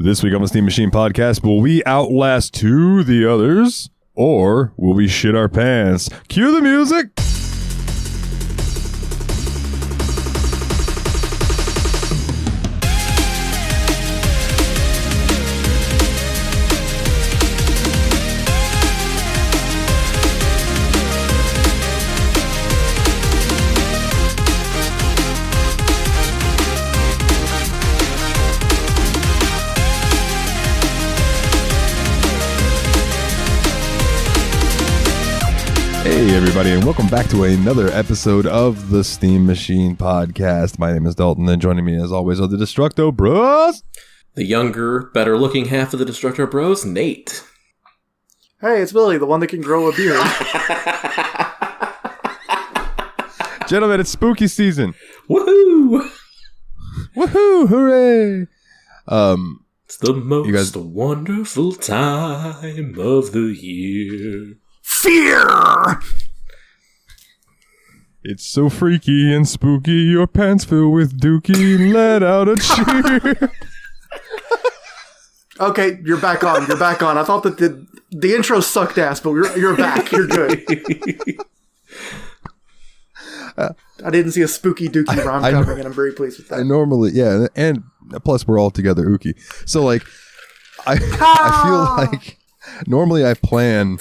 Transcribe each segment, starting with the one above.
This week on the Steam Machine Podcast, will we Outlast II the others, or will we shit our pants? Cue the music! Hey everybody, and welcome back to another episode of the Steam Machine Podcast. My name is Dalton, and joining me as always are the Destructo Bros. The younger, better looking half of the Destructo Bros, Nate. Hey, it's Billy, the one that can grow a beard. Gentlemen, it's spooky season. Woohoo! Woohoo! Hooray! It's the most wonderful time of the year. Fear! It's so freaky and spooky, your pants fill with dookie, let out a cheer. Okay, you're back on. I thought that the intro sucked ass, but you're back. You're good. I didn't see a spooky dookie rom coming, and I'm very pleased with that. I normally, yeah, and plus we're all together ookie. So, like, I feel like normally I plan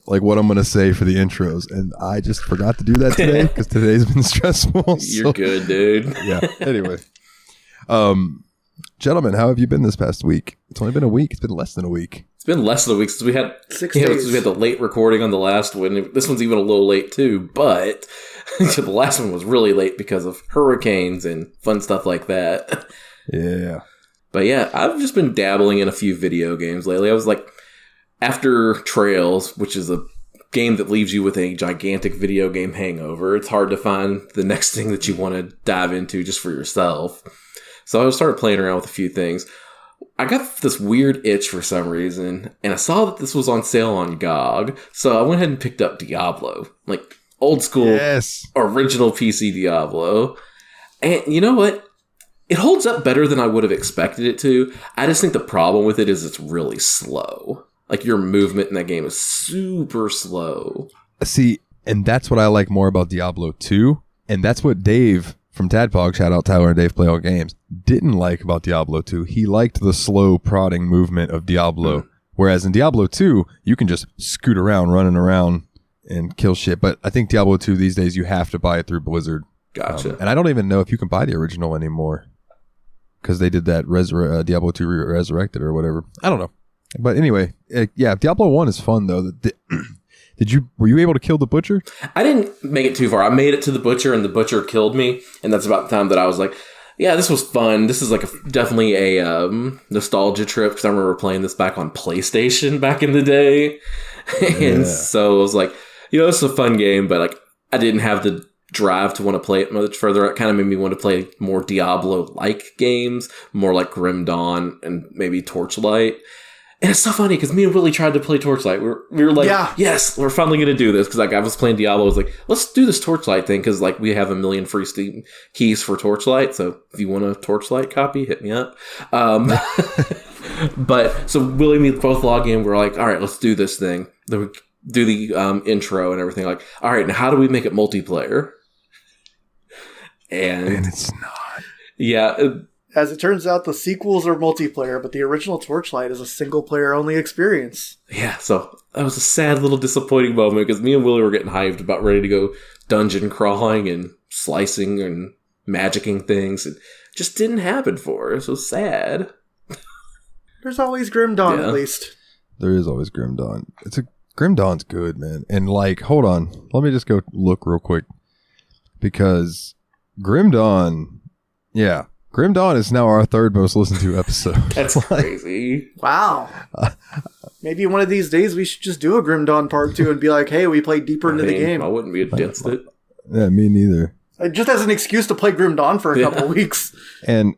like what I'm going to say for the intros, and I just forgot to do that today because today's been stressful. You're good, dude. Yeah. Anyway, gentlemen, how have you been this past week? It's only been a week. It's been less than a week. It's been less than a week since we had 6 days. Since we had the late recording on the last one. This one's even a little late too, but the last one was really late because of hurricanes and fun stuff like that. Yeah. But yeah, I've just been dabbling in a few video games lately. I was like, after Trails, which is a game that leaves you with a gigantic video game hangover, it's hard to find the next thing that you want to dive into just for yourself. So I started playing around with a few things. I got this weird itch for some reason, and I saw that this was on sale on GOG, so I went ahead and picked up Diablo. Like, old school, original PC Diablo. And you know what? It holds up better than I would have expected it to. I just think the problem with it is it's really slow. Like, your movement in that game is super slow. See, and that's what I like more about Diablo 2, and that's what Dave from Tadpog, shout out Tyler and Dave Play All Games, didn't like about Diablo 2. He liked the slow prodding movement of Diablo, whereas in Diablo 2, you can just scoot around, running around, and kill shit. But I think Diablo 2 these days, you have to buy it through Blizzard. Gotcha. And I don't even know if you can buy the original anymore, because they did that Diablo 2 Resurrected or whatever. I don't know. But anyway, yeah, Diablo 1 is fun, though. Were you able to kill the Butcher? I didn't make it too far. I made it to the Butcher, and the Butcher killed me. And that's about the time that I was like, yeah, this was fun. This is like definitely a nostalgia trip, because I remember playing this back on PlayStation back in the day. And so I was like, this is a fun game, but like I didn't have the drive to want to play it much further. It kind of made me want to play more Diablo-like games, more like Grim Dawn and maybe Torchlight. And it's so funny because me and Willie tried to play Torchlight. We were like, yes, we're finally going to do this. Because like I was playing Diablo. I was like, let's do this Torchlight thing. Because like we have 1 million free Steam keys for Torchlight. So if you want a Torchlight copy, hit me up. But so Willie and me both log in. We're like, all right, let's do this thing. Then we do the intro and everything. Like, all right, now how do we make it multiplayer? And it's not. Yeah. As it turns out, the sequels are multiplayer, but the original Torchlight is a single-player only experience. Yeah, so that was a sad little disappointing moment, because me and Willie were getting hyped about ready to go dungeon crawling and slicing and magicking things. It just didn't happen for us. It was sad. There's always Grim Dawn, at least. There is always Grim Dawn. Grim Dawn's good, man. And like, hold on. Let me just go look real quick. Because Grim Dawn, Grim Dawn is now our third most listened to episode. That's crazy. Wow. Maybe one of these days we should just do a Grim Dawn Part 2 and be like, hey, we played deeper into the game. I wouldn't be against it. Yeah, me neither. Just as an excuse to play Grim Dawn for a couple weeks. And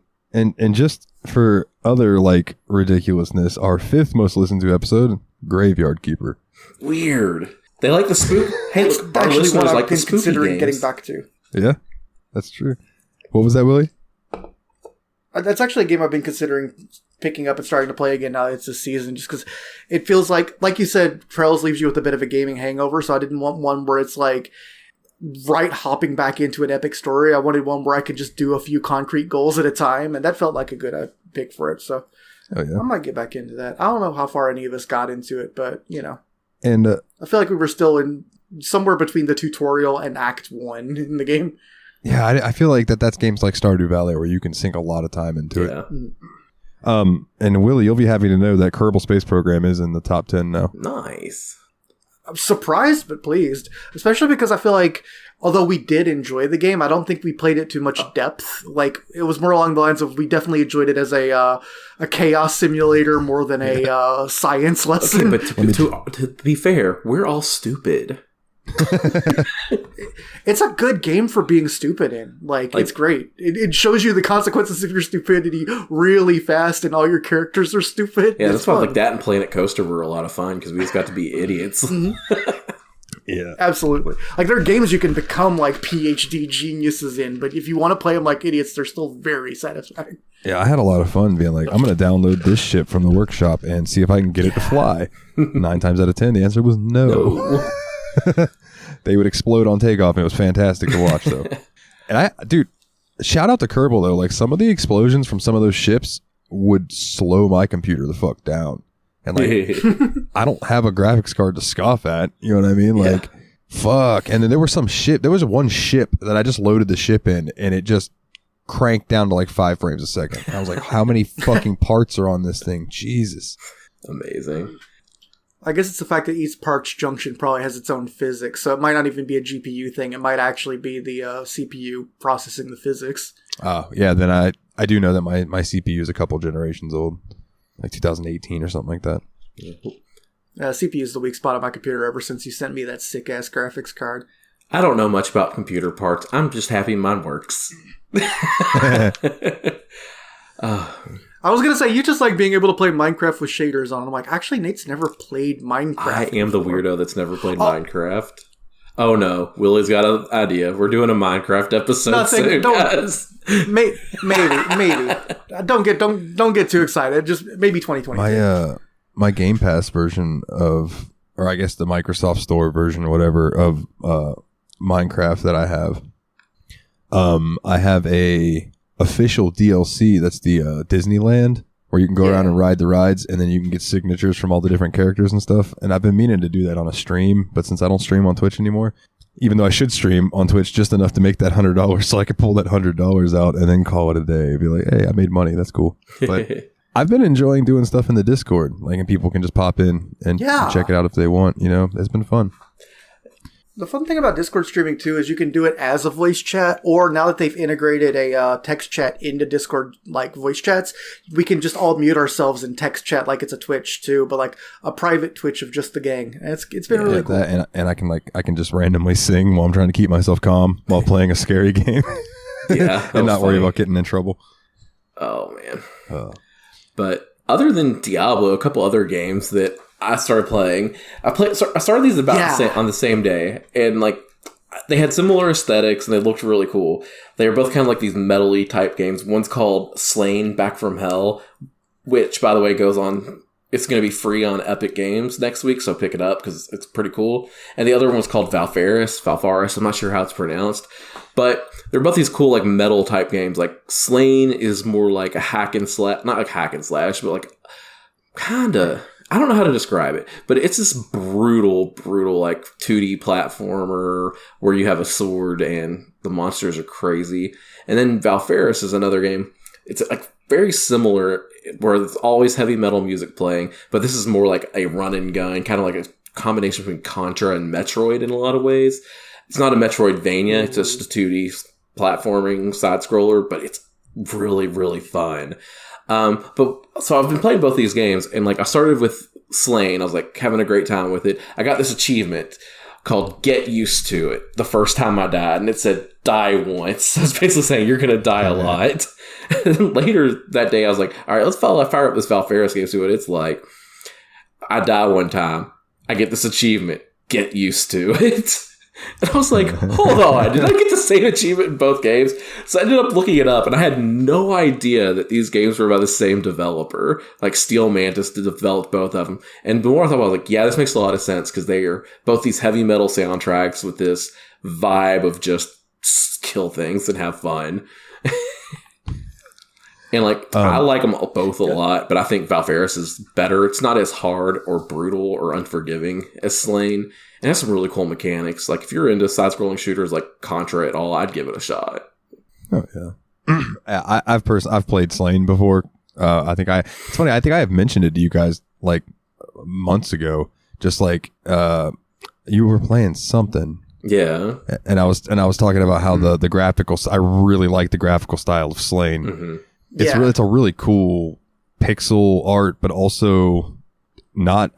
just for other like ridiculousness, our fifth most listened to episode, Graveyard Keeper. Weird. They like the spook. Hey, look, our actually listeners what like I've the been spooky considering games. getting back to. Yeah, that's true. What was that, Willie? That's actually a game I've been considering picking up and starting to play again now that it's this season, just because it feels like you said, Trails leaves you with a bit of a gaming hangover, so I didn't want one where it's like right hopping back into an epic story. I wanted one where I could just do a few concrete goals at a time, and that felt like a good pick for it, so I might get back into that. I don't know how far any of us got into it, but, And I feel like we were still in somewhere between the tutorial and Act 1 in the game. Yeah, I feel like that's games like Stardew Valley where you can sink a lot of time into it. And Willie, you'll be happy to know that Kerbal Space Program is in the top 10 now. Nice. I'm surprised but pleased, especially because I feel like although we did enjoy the game, I don't think we played it to much depth. Like, it was more along the lines of we definitely enjoyed it as a chaos simulator more than a science lesson. Okay, but to be fair, we're all stupid. It's a good game for being stupid in. Like it's great. It shows you the consequences of your stupidity really fast, and all your characters are stupid. Yeah, that's why like that and Planet Coaster were a lot of fun because we just got to be idiots. Yeah, absolutely. Like, there are games you can become like PhD geniuses in, but if you want to play them like idiots, they're still very satisfying. Yeah, I had a lot of fun being like, I'm going to download this shit from the workshop and see if I can get it to fly. 9 times out of 10, the answer was no. They would explode on takeoff, and it was fantastic to watch, though. And dude, shout out to Kerbal, though. Like, some of the explosions from some of those ships would slow my computer the fuck down. And, like, I don't have a graphics card to scoff at. You know what I mean? Like, fuck. And then there was one ship that I just loaded the ship in, and it just cranked down to, like, 5 frames a second. And I was like, how many fucking parts are on this thing? Jesus. Amazing. I guess it's the fact that each parts junction probably has its own physics, so it might not even be a GPU thing. It might actually be the CPU processing the physics. Oh, yeah, then I do know that my CPU is a couple generations old, like 2018 or something like that. CPU is the weak spot on my computer ever since you sent me that sick-ass graphics card. I don't know much about computer parts. I'm just happy mine works. I was going to say, you just like being able to play Minecraft with shaders on. I'm like, actually, Nate's never played Minecraft. I am the weirdo that's never played Minecraft. Oh no, Willie's got an idea. We're doing a Minecraft episode soon, guys. Maybe. Don't get too excited. Just maybe 2020. My Game Pass version of, or I guess the Microsoft Store version or whatever of Minecraft that I have a official DLC that's the Disneyland, where you can go around and ride the rides, and then you can get signatures from all the different characters and stuff. And I've been meaning to do that on a stream, but since I don't stream on Twitch anymore, even though I should stream on Twitch just enough to make that $100 so I could pull that $100 out and then call it a day. Be like, hey, I made money. That's cool. But I've been enjoying doing stuff in the Discord, like, and people can just pop in and check it out if they want. You know, it's been fun. The fun thing about Discord streaming, too, is you can do it as a voice chat, or now that they've integrated a text chat into Discord, like voice chats, we can just all mute ourselves and text chat like it's a Twitch, too, but like a private Twitch of just the gang. And it's been really cool. That, and I can just randomly sing while I'm trying to keep myself calm while playing a scary game. And not worry about getting in trouble. Oh, man. But other than Diablo, a couple other games that I started playing. I started these on the same day, and like they had similar aesthetics and they looked really cool. They were both kind of like these metal-y type games. One's called SLAIN Back from Hell, which, by the way, goes on. It's going to be free on Epic Games next week, so pick it up because it's pretty cool. And the other one was called Valfaris. I'm not sure how it's pronounced, but they're both these cool like metal type games. Like SLAIN is more like a hack and slash, not like hack and slash, but like kinda. I don't know how to describe it, but it's this brutal, like 2D platformer where you have a sword and the monsters are crazy. And then Valfaris is another game. It's like very similar where there's always heavy metal music playing, but this is more like a run and gun, kind of like a combination between Contra and Metroid in a lot of ways. It's not a Metroidvania, it's just a 2D platforming side scroller, but it's really, really fun. So I've been playing both these games, and like I started with SLAIN. I was like having a great time with it. I got this achievement called Get Used to It the first time I died, and it said die once. So it's basically saying you're going to die a lot. And then later that day, I was like, all right, let's fire up this Valfaris game, see what it's like. I die one time. I get this achievement. Get used to it. And I was like, hold on, did I get the same achievement in both games? So I ended up looking it up, and I had no idea that these games were by the same developer. Like, Steel Mantis developed both of them. And the more I thought about it, I was like, yeah, this makes a lot of sense, because they are both these heavy metal soundtracks with this vibe of just kill things and have fun. And I like them both a lot, but I think Valfaris is better. It's not as hard or brutal or unforgiving as SLAIN. And it has some really cool mechanics. Like, if you're into side-scrolling shooters like Contra at all, I'd give it a shot. Oh yeah, I've played SLAIN before. It's funny. I think I have mentioned it to you guys like months ago. Just like you were playing something. Yeah, and I was talking about how the graphical. I really like the graphical style of SLAIN. Mm-hmm. It's a really cool pixel art, but also not.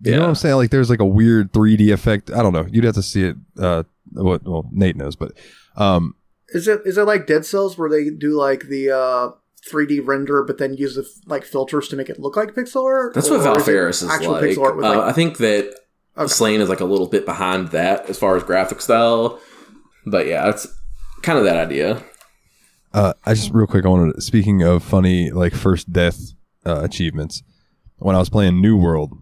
You know what I'm saying? Like, there's like a weird 3D effect. I don't know. You'd have to see it. Well, Nate knows, but is it like Dead Cells where they do like the 3D render, but then use like filters to make it look like pixel art? That's what Valfaris is like. Pixel art with, I think that SLAIN is like a little bit behind that as far as graphic style, but yeah, it's kind of that idea. I just real quick, speaking of funny like first death achievements, when I was playing New World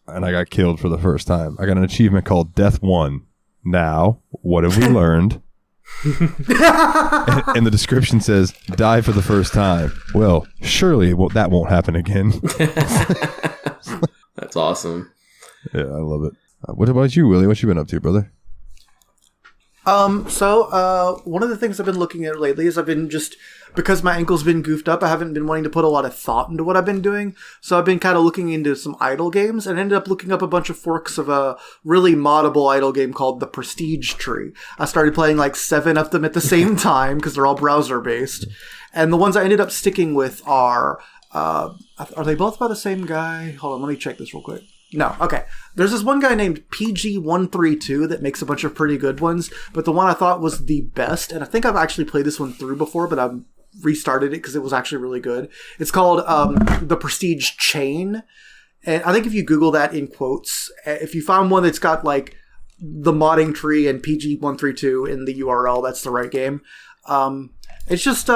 and I got killed for the first time, I got an achievement called Death 1. Now, what have we learned? and the description says, die for the first time. Well, surely that won't happen again. That's awesome. Yeah, I love it. What about you, Willie? What you been up to, brother? So one of the things I've been looking at lately is I've been because my ankle's been goofed up, I haven't been wanting to put a lot of thought into what I've been doing. So I've been kind of looking into some idle games and ended up looking up a bunch of forks of a really moddable idle game called the Prestige Tree. I started playing like 7 of them at the same time because they're all browser based. And the ones I ended up sticking with are they both by the same guy? Hold on, let me check this real quick. No, okay. There's this one guy named PG132 that makes a bunch of pretty good ones, but the one I thought was the best, and I think I've actually played this one through before, but I've restarted it because it was actually really good. It's called the Prestige Chain, and I think if you Google that in quotes, if you find one that's got like the modding tree and PG132 in the URL, that's the right game. It's just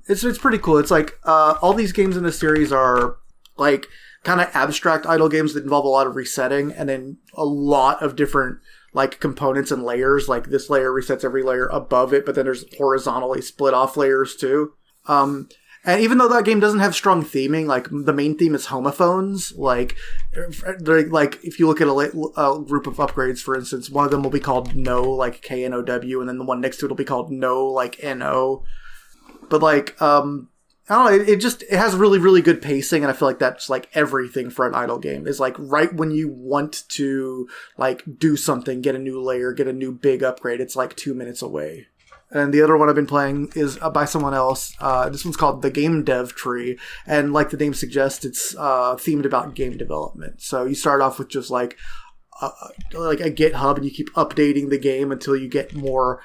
it's pretty cool. It's like all these games in this series are like kind of abstract idle games that involve a lot of resetting and then a lot of different like components and layers. Like this layer resets every layer above it, but then there's horizontally split off layers too. And even though that game doesn't have strong theming, like the main theme is homophones. Like if you look at a group of upgrades, for instance, one of them will be called No, like KNOW, and then the one next to it will be called No, like NO. But like, I don't know, it has really, really good pacing, and I feel like that's like everything for an idle game. Is like right when you want to like do something, get a new layer, get a new big upgrade, it's like 2 minutes away. And the other one I've been playing is by someone else. This one's called the Game Dev Tree, and like the name suggests, it's themed about game development. So you start off with just like a GitHub, and you keep updating the game until you get more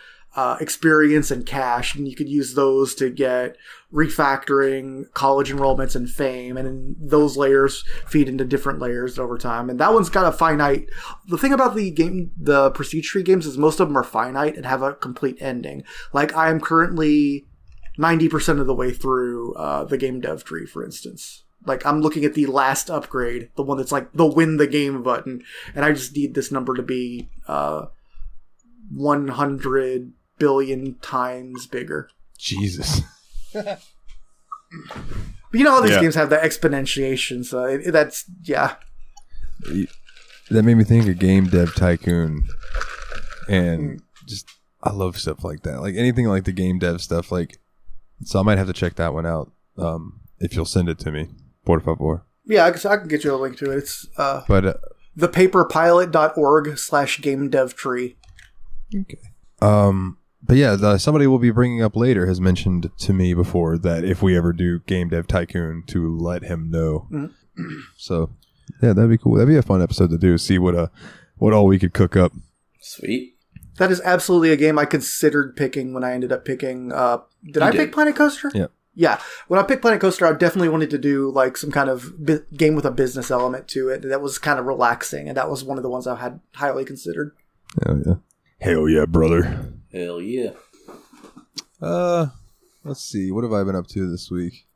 experience and cash, and you could use those to get refactoring, college enrollments, and fame, and then those layers feed into different layers over time. And that one's got a finite. The thing about the Prestige Tree games is most of them are finite and have a complete ending. Like I am currently 90% of the way through the Game Dev Tree, for instance. Like I'm looking at the last upgrade, the one that's like the win the game button, and I just need this number to be 100 billion times bigger. Jesus. But you know how these games have the exponentiation, so that's That made me think of Game Dev Tycoon, and just I love stuff like that. Like anything like the game dev stuff. Like, so I might have to check that one out. If you'll send it to me, por favor. Yeah, I can get you a link to it. It's thepaperpilot.org/gamedevtree. Okay. But yeah, somebody we'll be bringing up later has mentioned to me before that if we ever do Game Dev Tycoon, to let him know. Mm-hmm. So yeah, that'd be cool. That'd be a fun episode to do. See what all we could cook up. Sweet. That is absolutely a game I considered picking when I ended up picking. Did I pick Planet Coaster? Yeah. Yeah. When I picked Planet Coaster, I definitely wanted to do like some kind of game with a business element to it that was kind of relaxing, and that was one of the ones I had highly considered. Oh yeah. Hell yeah, brother. Hell yeah. Let's see. What have I been up to this week?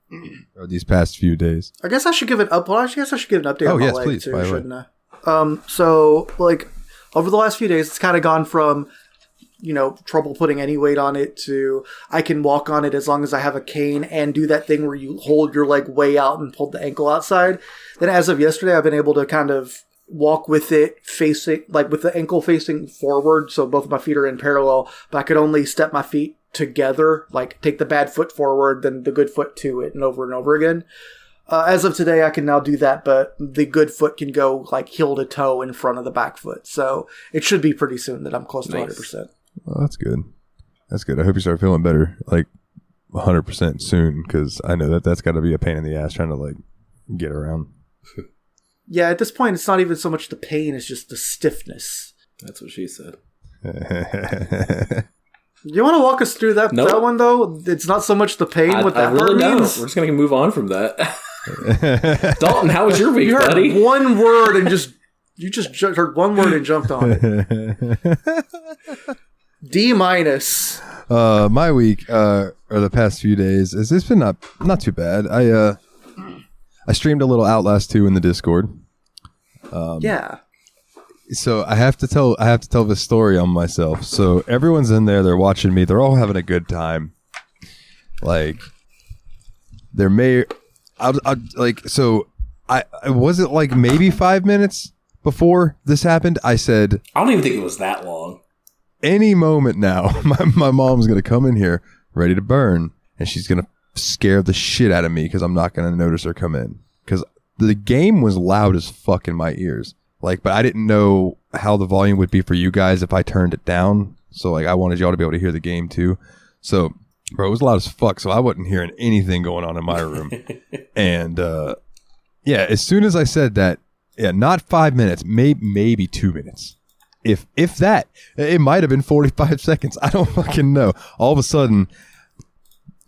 Or these past few days? I guess I should give an update on my leg, please, too, by the way. shouldn't I? So, like, over the last few days, it's kind of gone from, trouble putting any weight on it to I can walk on it as long as I have a cane and do that thing where you hold your leg way out and pull the ankle outside. Then as of yesterday, I've been able to kind of walk with it facing, like with the ankle facing forward, so both of my feet are in parallel, but I could only step my feet together, like take the bad foot forward, then the good foot to it, and over again. As of today, I can now do that, but the good foot can go like heel to toe in front of the back foot. So it should be pretty soon that I'm close to 100%. Well, that's good. That's good. I hope you start feeling better, like 100% soon, because I know that's got to be a pain in the ass trying to like get around. Yeah, at this point, it's not even so much the pain; it's just the stiffness. That's what she said. You want to walk us through that one, though? It's not so much the pain. What that really means? We're just going to move on from that. Dalton, how was your week, buddy? You heard one word and you just heard one word and jumped on it. D-. My week, or the past few days, it's been not too bad. I streamed a little Outlast 2 in the Discord. Yeah. So I have to tell this story on myself. So everyone's in there, they're watching me, they're all having a good time. Like I was it like maybe 5 minutes before this happened, I said, I don't even think it was that long. Any moment now, my mom's gonna come in here ready to burn, and she's gonna scare the shit out of me because I'm not gonna notice her come in. Because the game was loud as fuck in my ears. Like, but I didn't know how the volume would be for you guys if I turned it down. So, like, I wanted y'all to be able to hear the game, too. So, bro, it was loud as fuck, so I wasn't hearing anything going on in my room. And, yeah, as soon as I said that, yeah, not 5 minutes, maybe 2 minutes. If that, it might have been 45 seconds. I don't fucking know. All of a sudden,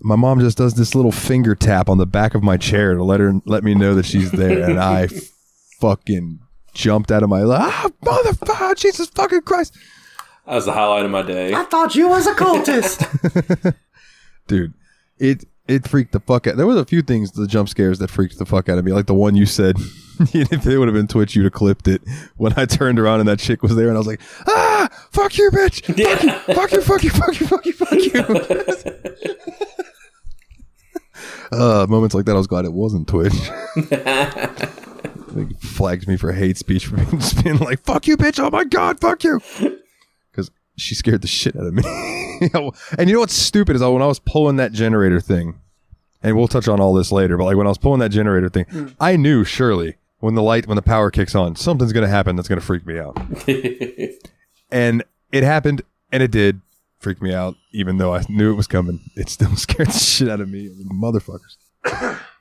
my mom just does this little finger tap on the back of my chair to let me know that she's there. And I fucking jumped out of my motherfucker, Jesus fucking Christ. That was the highlight of my day. I thought you was a cultist. Dude, it freaked the fuck out. There was a few things, the jump scares that freaked the fuck out of me. Like the one you said, if it would have been Twitch, you'd have clipped it. When I turned around and that chick was there and I was like, fuck you, bitch. Yeah. Fuck you. Moments like that, I was glad it wasn't Twitch. Like, flagged me for hate speech for just being like, fuck you, bitch. Oh my God, fuck you. Because she scared the shit out of me. And you know what's stupid is when I was pulling that generator thing, and we'll touch on all this later, but like when I was pulling that generator thing, I knew surely when the power kicks on, something's going to happen that's going to freak me out. And it happened, and it did freak me out, even though I knew it was coming. It still scared the shit out of me, motherfuckers.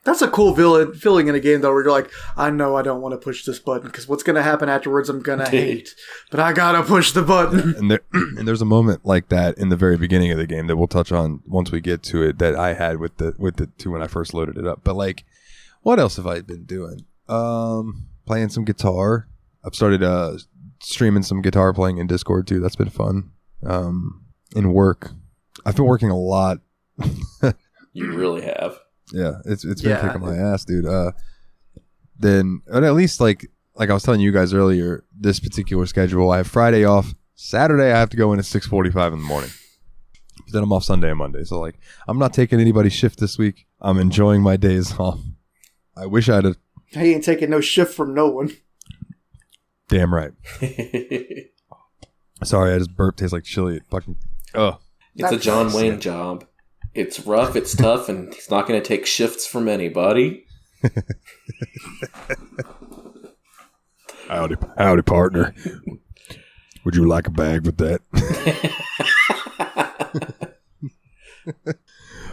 That's a cool feeling in a game, though, where you're like, I know I don't want to push this button, because what's going to happen afterwards I'm going to hate. But I got to push the button. And there's a moment like that in the very beginning of the game that we'll touch on once we get to it that I had with the two when I first loaded it up. But, like, what else have I been doing? Playing some guitar. I've started streaming some guitar playing in Discord, too. That's been fun. In work. I've been working a lot. You really have. Yeah, it's been kicking my ass, dude. Then, at least like I was telling you guys earlier, this particular schedule, I have Friday off. Saturday, I have to go in at 6:45 in the morning. But then I'm off Sunday and Monday. So, like, I'm not taking anybody's shift this week. I'm enjoying my days off. I wish I'd have. He ain't taking no shift from no one. Damn right. Sorry, I just burped. Tastes like chili. Fucking. Ugh. It's a John Wayne job. It's rough, it's tough, and he's not going to take shifts from anybody. Howdy, partner. Would you like a bag with that?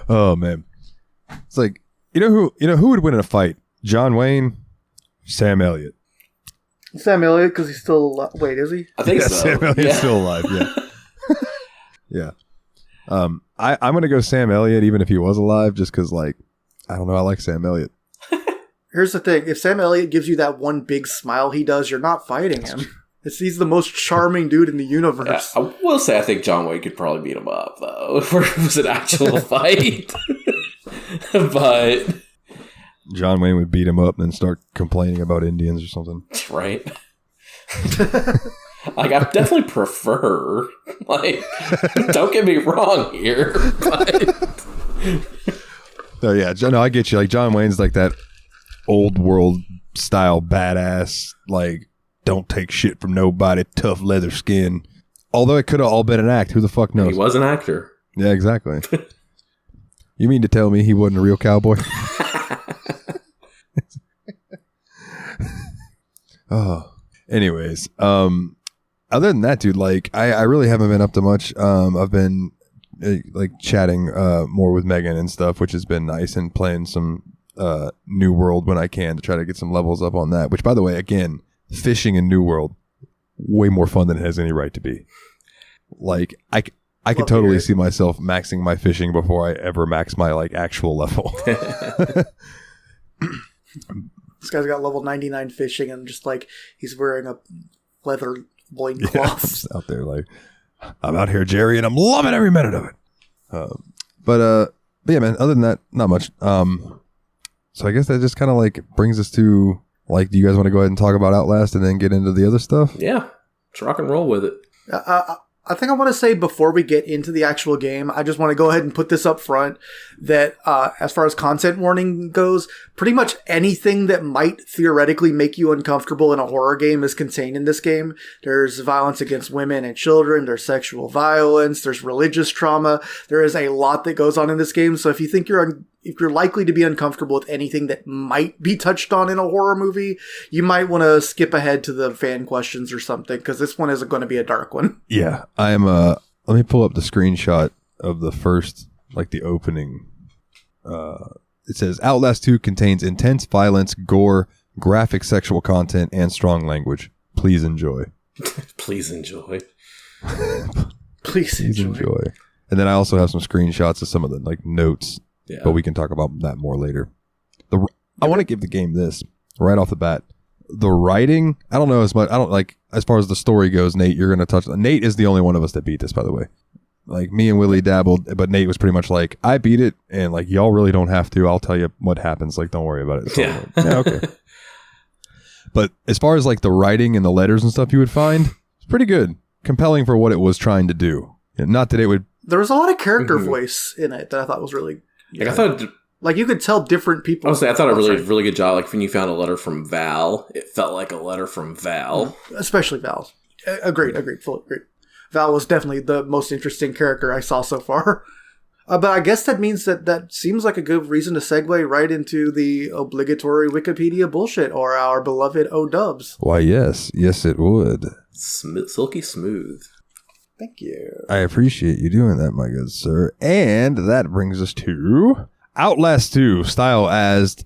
Oh man, it's like you know who would win in a fight? John Wayne, Sam Elliott. Sam Elliott, because he's still alive. Wait, is he? I think so. Sam Elliott's still alive. Yeah. Yeah. I'm gonna go Sam Elliott even if he was alive, just because like I don't know, I like Sam Elliott. Here's the thing: if Sam Elliott gives you that one big smile he does, you're not fighting him. He's the most charming dude in the universe. I will say I think John Wayne could probably beat him up, though, if it was an actual fight. But John Wayne would beat him up and then start complaining about Indians or something. Right. Like, I definitely prefer, like, don't get me wrong here, but... Oh, yeah. No, I get you. Like, John Wayne's like that old world style badass, like, don't take shit from nobody, tough leather skin. Although it could have all been an act. Who the fuck knows? He was an actor. Yeah, exactly. You mean to tell me he wasn't a real cowboy? Oh. Anyways, other than that, dude, like, I really haven't been up to much. I've been like chatting more with Megan and stuff, which has been nice, and playing some New World when I can to try to get some levels up on that. Which, by the way, again, fishing in New World, way more fun than it has any right to be. Like, I could totally see myself maxing my fishing before I ever max my, like, actual level. This guy's got level 99 fishing, and just like he's wearing a leather loincloth. Yeah, out there, like, I'm out here, Jerry, and I'm loving every minute of it. But yeah, man, other than that, not much. So I guess that just kind of like brings us to, like, do you guys want to go ahead and talk about Outlast and then get into the other stuff? Yeah, let's rock and roll with it. I think I want to say, before we get into the actual game, I just want to go ahead and put this up front that as far as content warning goes, pretty much anything that might theoretically make you uncomfortable in a horror game is contained in this game. There's violence against women and children. There's sexual violence. There's religious trauma. There is a lot that goes on in this game. So if you think if you're likely to be uncomfortable with anything that might be touched on in a horror movie, you might want to skip ahead to the fan questions or something, because this one isn't going to be a dark one. Yeah, I'm. Let me pull up the screenshot of the first, like, the opening. It says Outlast 2 contains intense violence, gore, graphic sexual content, and strong language. Please enjoy. Please enjoy. Please enjoy. And then I also have some screenshots of some of the, like, notes. Yeah. But we can talk about that more later. I want to give the game this right off the bat. The writing, I don't know as much. I don't, like, as far as the story goes, Nate, you're going to touch. Nate is the only one of us that beat this, by the way. Like, me and Willie dabbled, but Nate was pretty much like, I beat it, and, like, y'all really don't have to. I'll tell you what happens. Like, don't worry about it. So, yeah. Yeah, okay. But as far as, like, the writing and the letters and stuff you would find, it's pretty good. Compelling for what it was trying to do. Not that it would... There was a lot of character voice in it that I thought was really... Like, I thought, like, you could tell different people. Honestly, I thought a really good job. Like, when you found a letter from Val, it felt like a letter from Val. Especially Val. Agreed. Fully agreed. Val was definitely the most interesting character I saw so far. But I guess that means that seems like a good reason to segue right into the obligatory Wikipedia bullshit, or our beloved O-dubs. Why, yes. Yes, it would. Silky smooth. Thank you. I appreciate you doing that, my good sir. And that brings us to Outlast 2, stylized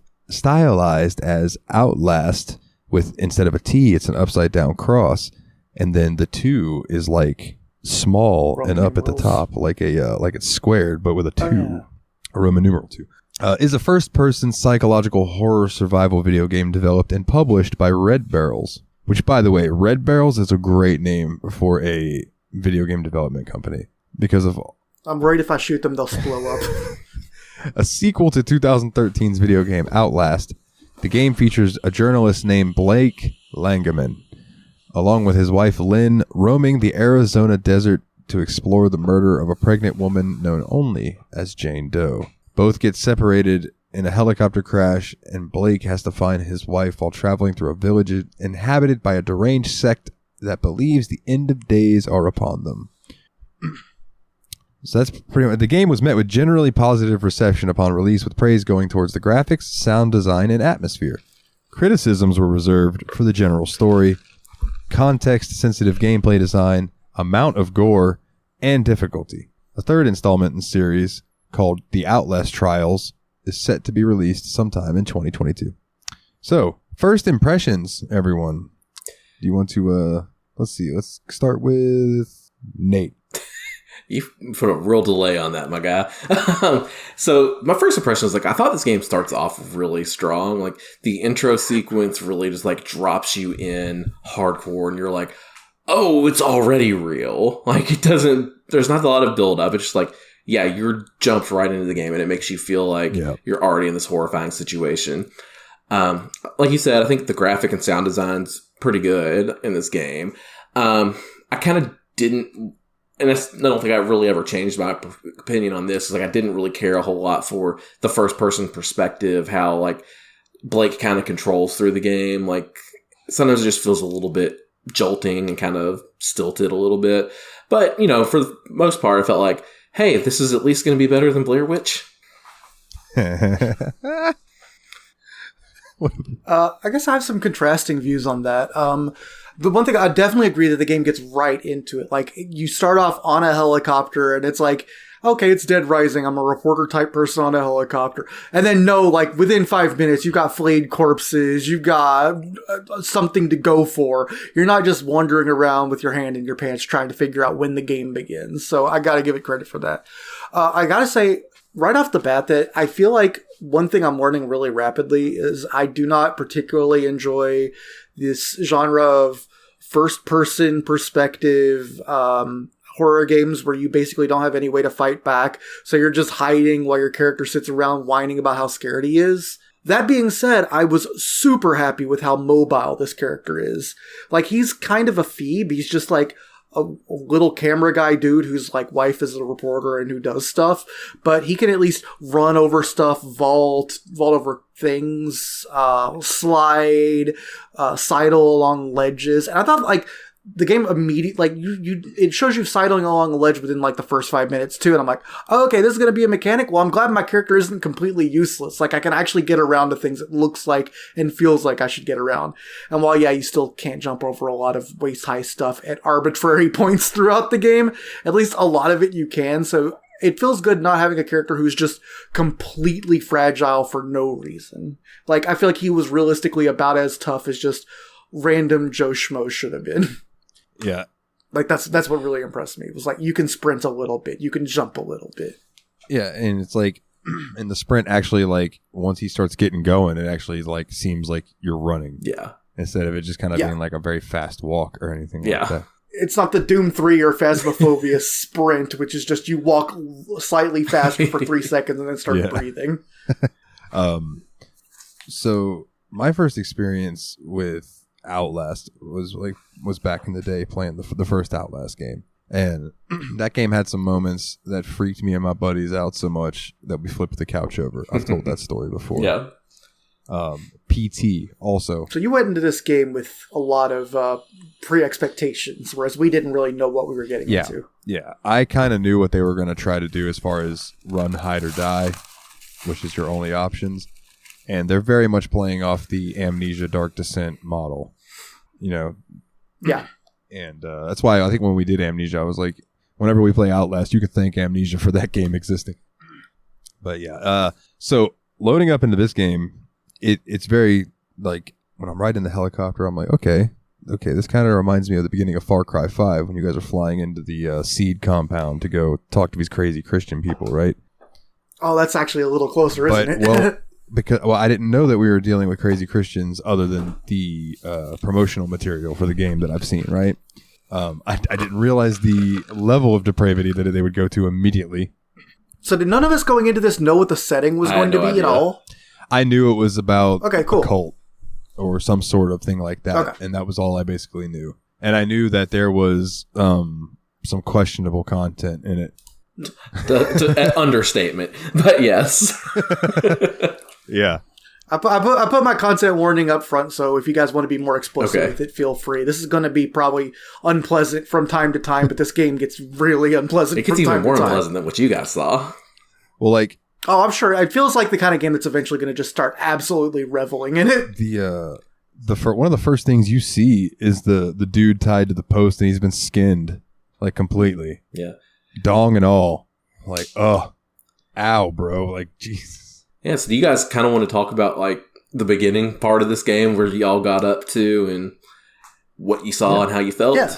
as Outlast, with, instead of a T, it's an upside down cross, and then the 2 is like small Roman and up numerals. At the top, like a like it's squared, but with a 2, a Roman numeral 2. Is a first-person psychological horror survival video game developed and published by Red Barrels. Which, by the way, Red Barrels is a great name for a video game development company, because of... I'm worried if I shoot them, they'll blow up. A sequel to 2013's video game Outlast, the game features a journalist named Blake Langeman, along with his wife Lynn, roaming the Arizona desert to explore the murder of a pregnant woman known only as Jane Doe. Both get separated in a helicopter crash, and Blake has to find his wife while traveling through a village inhabited by a deranged sect that believes the end of days are upon them. So that's pretty much... The game was met with generally positive reception upon release, with praise going towards the graphics, sound design, and atmosphere. Criticisms were reserved for the general story, context-sensitive gameplay design, amount of gore, and difficulty. A third installment in the series, called The Outlast Trials, is set to be released sometime in 2022. So, first impressions, everyone. Do you want to, let's see, let's start with Nate. You put a real delay on that, my guy. So my first impression is like, I thought this game starts off really strong. Like the intro sequence really just like drops you in hardcore and you're like, oh, it's already real. Like there's not a lot of build up. It's just like, yeah, you're jumped right into the game and it makes you feel like you're already in this horrifying situation. Like you said, I think the graphic and sound design's pretty good in this game. I kind of didn't, and I don't think I really ever changed my opinion on this. Is like I didn't really care a whole lot for the first person perspective, how like Blake kind of controls through the game. Like sometimes it just feels a little bit jolting and kind of stilted a little bit. But, you know, for the most part, I felt like, hey, this is at least going to be better than Blair Witch. I guess I have some contrasting views on that. The one thing I definitely agree that the game gets right into it. Like you start off on a helicopter and it's like, okay, it's Dead Rising. I'm a reporter type person on a helicopter. And then like within 5 minutes, you've got flayed corpses. You've got something to go for. You're not just wandering around with your hand in your pants trying to figure out when the game begins. So I got to give it credit for that. I got to say right off the bat that I feel like one thing I'm learning really rapidly is I do not particularly enjoy this genre of first-person perspective horror games where you basically don't have any way to fight back, so you're just hiding while your character sits around whining about how scared he is. That being said, I was super happy with how mobile this character is. Like, he's kind of a phoebe. He's just like a little camera guy dude whose like wife is a reporter and who does stuff, but he can at least run over stuff, vault over things, slide, sidle along ledges. And I thought like the game immediately, like it shows you sidling along a ledge within like the first 5 minutes too. And I'm like, oh, okay, this is going to be a mechanic. Well, I'm glad my character isn't completely useless. Like I can actually get around to things it looks like and feels like I should get around. And while, yeah, you still can't jump over a lot of waist high stuff at arbitrary points throughout the game, at least a lot of it you can. So it feels good not having a character who's just completely fragile for no reason. Like, I feel like he was realistically about as tough as just random Joe Schmo should have been. Yeah. Like, that's what really impressed me. It was like, you can sprint a little bit. You can jump a little bit. Yeah, and it's like, in the sprint, actually, like, once he starts getting going, it actually, like, seems like you're running. Yeah. Instead of it just kind of being, like, a very fast walk or anything like that. It's not the Doom 3 or Phasmophobia sprint, which is just you walk slightly faster for 3 seconds and then start breathing. So, my first experience with Outlast was back in the day playing the first Outlast game, and that game had some moments that freaked me and my buddies out so much that we flipped the couch over. I've told that story before. Yeah. PT also. So you went into this game with a lot of pre-expectations, whereas we didn't really know what we were getting into. Yeah, I kind of knew what they were going to try to do as far as run, hide, or die, which is your only options. And they're very much playing off the Amnesia Dark Descent model, you know? Yeah. And that's why I think when we did Amnesia, I was like, whenever we play Outlast, you could thank Amnesia for that game existing. But yeah, so loading up into this game, it's very, like, when I'm riding the helicopter, I'm like, okay, this kind of reminds me of the beginning of Far Cry 5 when you guys are flying into the Seed compound to go talk to these crazy Christian people, right? Oh, that's actually a little closer, isn't it? Well, because I didn't know that we were dealing with crazy Christians other than the promotional material for the game that I've seen, right? I didn't realize the level of depravity that they would go to immediately. So did none of us going into this know what the setting was going to be at all? I knew it was about a cult or some sort of thing like that, and that was all I basically knew. And I knew that there was some questionable content in it. Understatement, but yes. Yeah. I put my content warning up front, so if you guys want to be more explicit with it, feel free. This is going to be probably unpleasant from time to time, but this game gets really unpleasant. It gets even more unpleasant than what you guys saw. Well, like, oh, I'm sure it feels like the kind of game that's eventually going to just start absolutely reveling in it. One of the first things you see is the dude tied to the post, and he's been skinned like completely. Yeah, dong and all. Like, oh, ow, bro. Like, Jesus. Yeah, so do you guys kind of want to talk about, like, the beginning part of this game where y'all got up to and what you saw and how you felt? Yeah.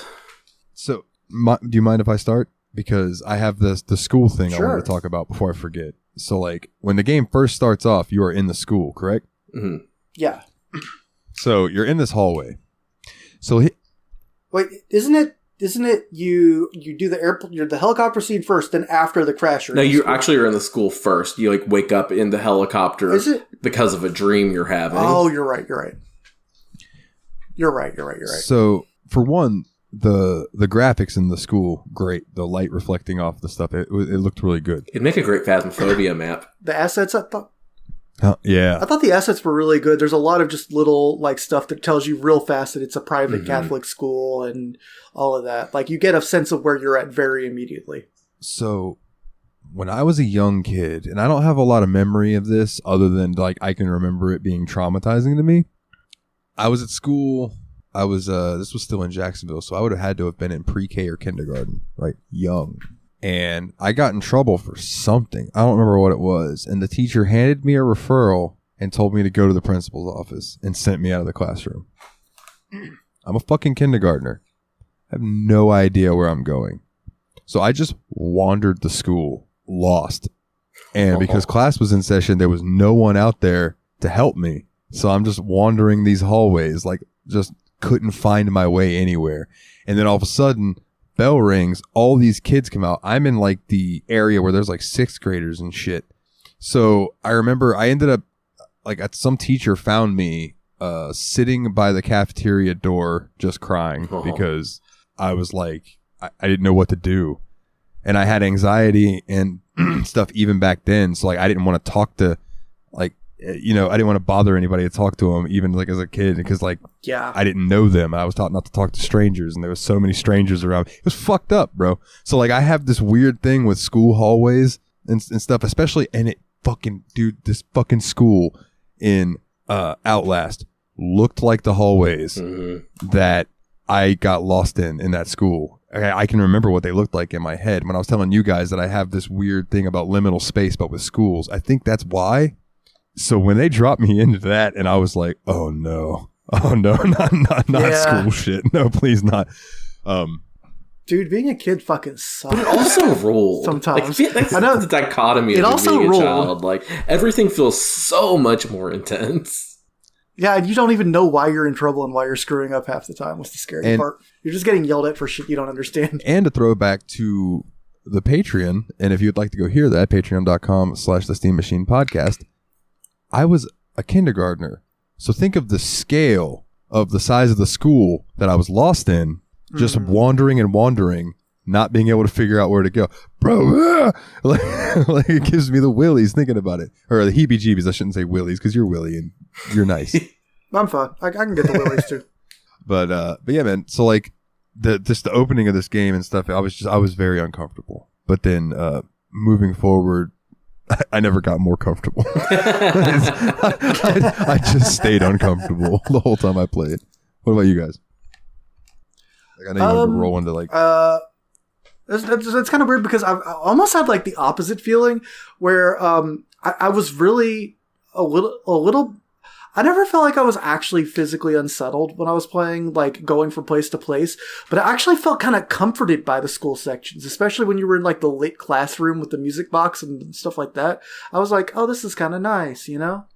So, do you mind if I start? because I have the school thing I wanted to talk about before I forget. So, like, when the game first starts off, you are in the school, correct? Mm-hmm. Yeah. So you're in this hallway. So wait, isn't it you do the helicopter scene first, then after the crash? No, you actually are in the school first. You like wake up in the helicopter because of a dream you're having. Oh, you're right. You're right. So for one, the graphics in the school, great. The light reflecting off the stuff, it looked really good. It'd make a great Phasmophobia map. The assets, I thought. Yeah. I thought the assets were really good. There's a lot of just little like stuff that tells you real fast that it's a private Catholic school and all of that. Like you get a sense of where you're at very immediately. So when I was a young kid, and I don't have a lot of memory of this other than like I can remember it being traumatizing to me. I was at school. I was this was still in Jacksonville, so I would have had to have been in pre-K or kindergarten, right? Young. And I got in trouble for something. I don't remember what it was. And the teacher handed me a referral and told me to go to the principal's office and sent me out of the classroom. I'm a fucking kindergartner. I have no idea where I'm going. So I just wandered the school, lost. And because class was in session, there was no one out there to help me. So I'm just wandering these hallways, like just couldn't find my way anywhere. And then all of a sudden, bell rings, all these kids come out. I'm in like the area where there's like 6th graders and shit. So I remember I ended up like some teacher found me sitting by the cafeteria door just crying because I was like, I didn't know what to do. And I had anxiety and stuff even back then. So like I didn't want to talk to like, you know, I didn't want to bother anybody to talk to them, even like as a kid, because like I didn't know them. I was taught not to talk to strangers, and there was so many strangers around. It was fucked up, bro. So like I have this weird thing with school hallways and stuff, especially, and it fucking, dude, this fucking school in Outlast looked like the hallways that I got lost in that school. I can remember what they looked like in my head when I was telling you guys that I have this weird thing about liminal space, but with schools. I think that's why. So when they dropped me into that, and I was like, "Oh no, not school shit. No, please not." Dude, being a kid fucking sucks. But it also rules sometimes. Like, that's I know the dichotomy it of also being a rolled. child. Like everything feels so much more intense. Yeah, and you don't even know why you're in trouble and why you're screwing up half the time. What's the scary part? You're just getting yelled at for shit you don't understand. And to throw back to the Patreon, and if you'd like to go hear that, patreon.com/the Steam Machine Podcast. I was a kindergartner. So think of the scale of the size of the school that I was lost in, just wandering, not being able to figure out where to go. Bro, like it gives me the willies thinking about it. Or the heebie-jeebies, I shouldn't say willies, because you're Willie and you're nice. I'm fine. I can get the willies too. But yeah, man. So like the opening of this game and stuff, I was very uncomfortable. But then moving forward, I never got more comfortable. I just stayed uncomfortable the whole time I played. What about you guys? Like, I know you wanted to roll into like. That's kind of weird because I almost had like the opposite feeling where I was really a little. I never felt like I was actually physically unsettled when I was playing, like going from place to place, but I actually felt kind of comforted by the school sections, especially when you were in like the lit classroom with the music box and stuff like that. I was like, oh, this is kind of nice, you know?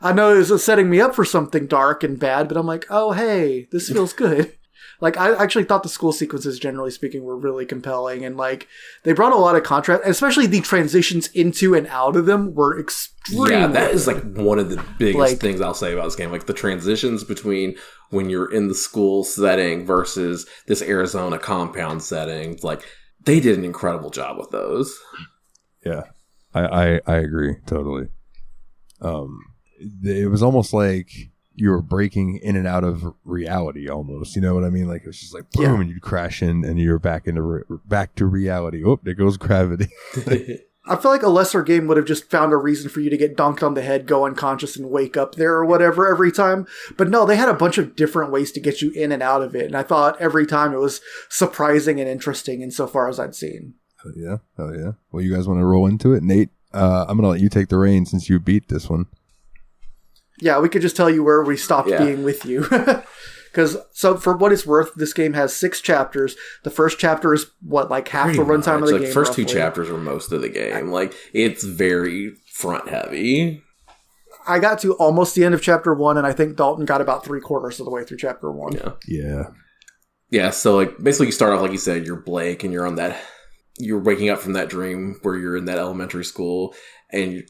I know it was setting me up for something dark and bad, but I'm like, oh, hey, this feels good. Like, I actually thought the school sequences, generally speaking, were really compelling. And, like, they brought a lot of contrast, especially the transitions into and out of them were extremely... Yeah, that is, like, one of the biggest things I'll say about this game. Like, the transitions between when you're in the school setting versus this Arizona compound setting. Like, they did an incredible job with those. Yeah, I agree, totally. It was almost like... you were breaking in and out of reality almost, you know what I mean? Like, it was just like, boom, and you'd crash in and you're back to reality. Oh, there goes gravity. I feel like a lesser game would have just found a reason for you to get dunked on the head, go unconscious, and wake up there or whatever every time. But no, they had a bunch of different ways to get you in and out of it. And I thought every time it was surprising and interesting insofar as I'd seen. Hell yeah. Well, you guys want to roll into it? Nate, I'm going to let you take the reins since you beat this one. Yeah, we could just tell you where we stopped being with you. Because Because, so for what it's worth, this game has 6 chapters. The first chapter is, like half the runtime of the game. First roughly. 2 chapters are most of the game. Like, it's very front heavy. I got to almost the end of chapter 1, and I think Dalton got about 3/4 of the way through chapter 1. Yeah, so like basically you start off like you said, you're Blake and you're waking up from that dream where you're in that elementary school and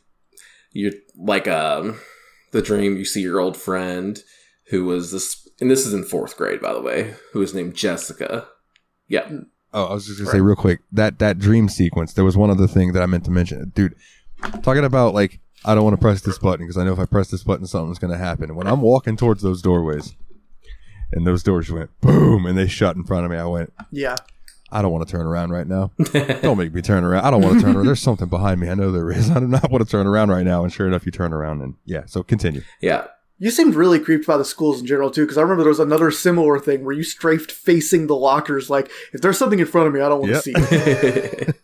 you're like the dream you see your old friend who was this, and this is in 4th grade by the way, who is named Jessica. Yeah. Oh, I was just gonna say real quick, that dream sequence, there was one other thing that I meant to mention. Dude, talking about like, I don't want to press this button because I know if I press this button something's gonna happen. When I'm walking towards those doorways and those doors went boom and they shut in front of me, I went, yeah, I don't want to turn around right now. Don't make me turn around. I don't want to turn around. There's something behind me. I know there is. I do not want to turn around right now. And sure enough, you turn around and yeah, so continue. Yeah. You seemed really creeped by the schools in general too, because I remember there was another similar thing where you strafed facing the lockers, like, if there's something in front of me, I don't want to see it.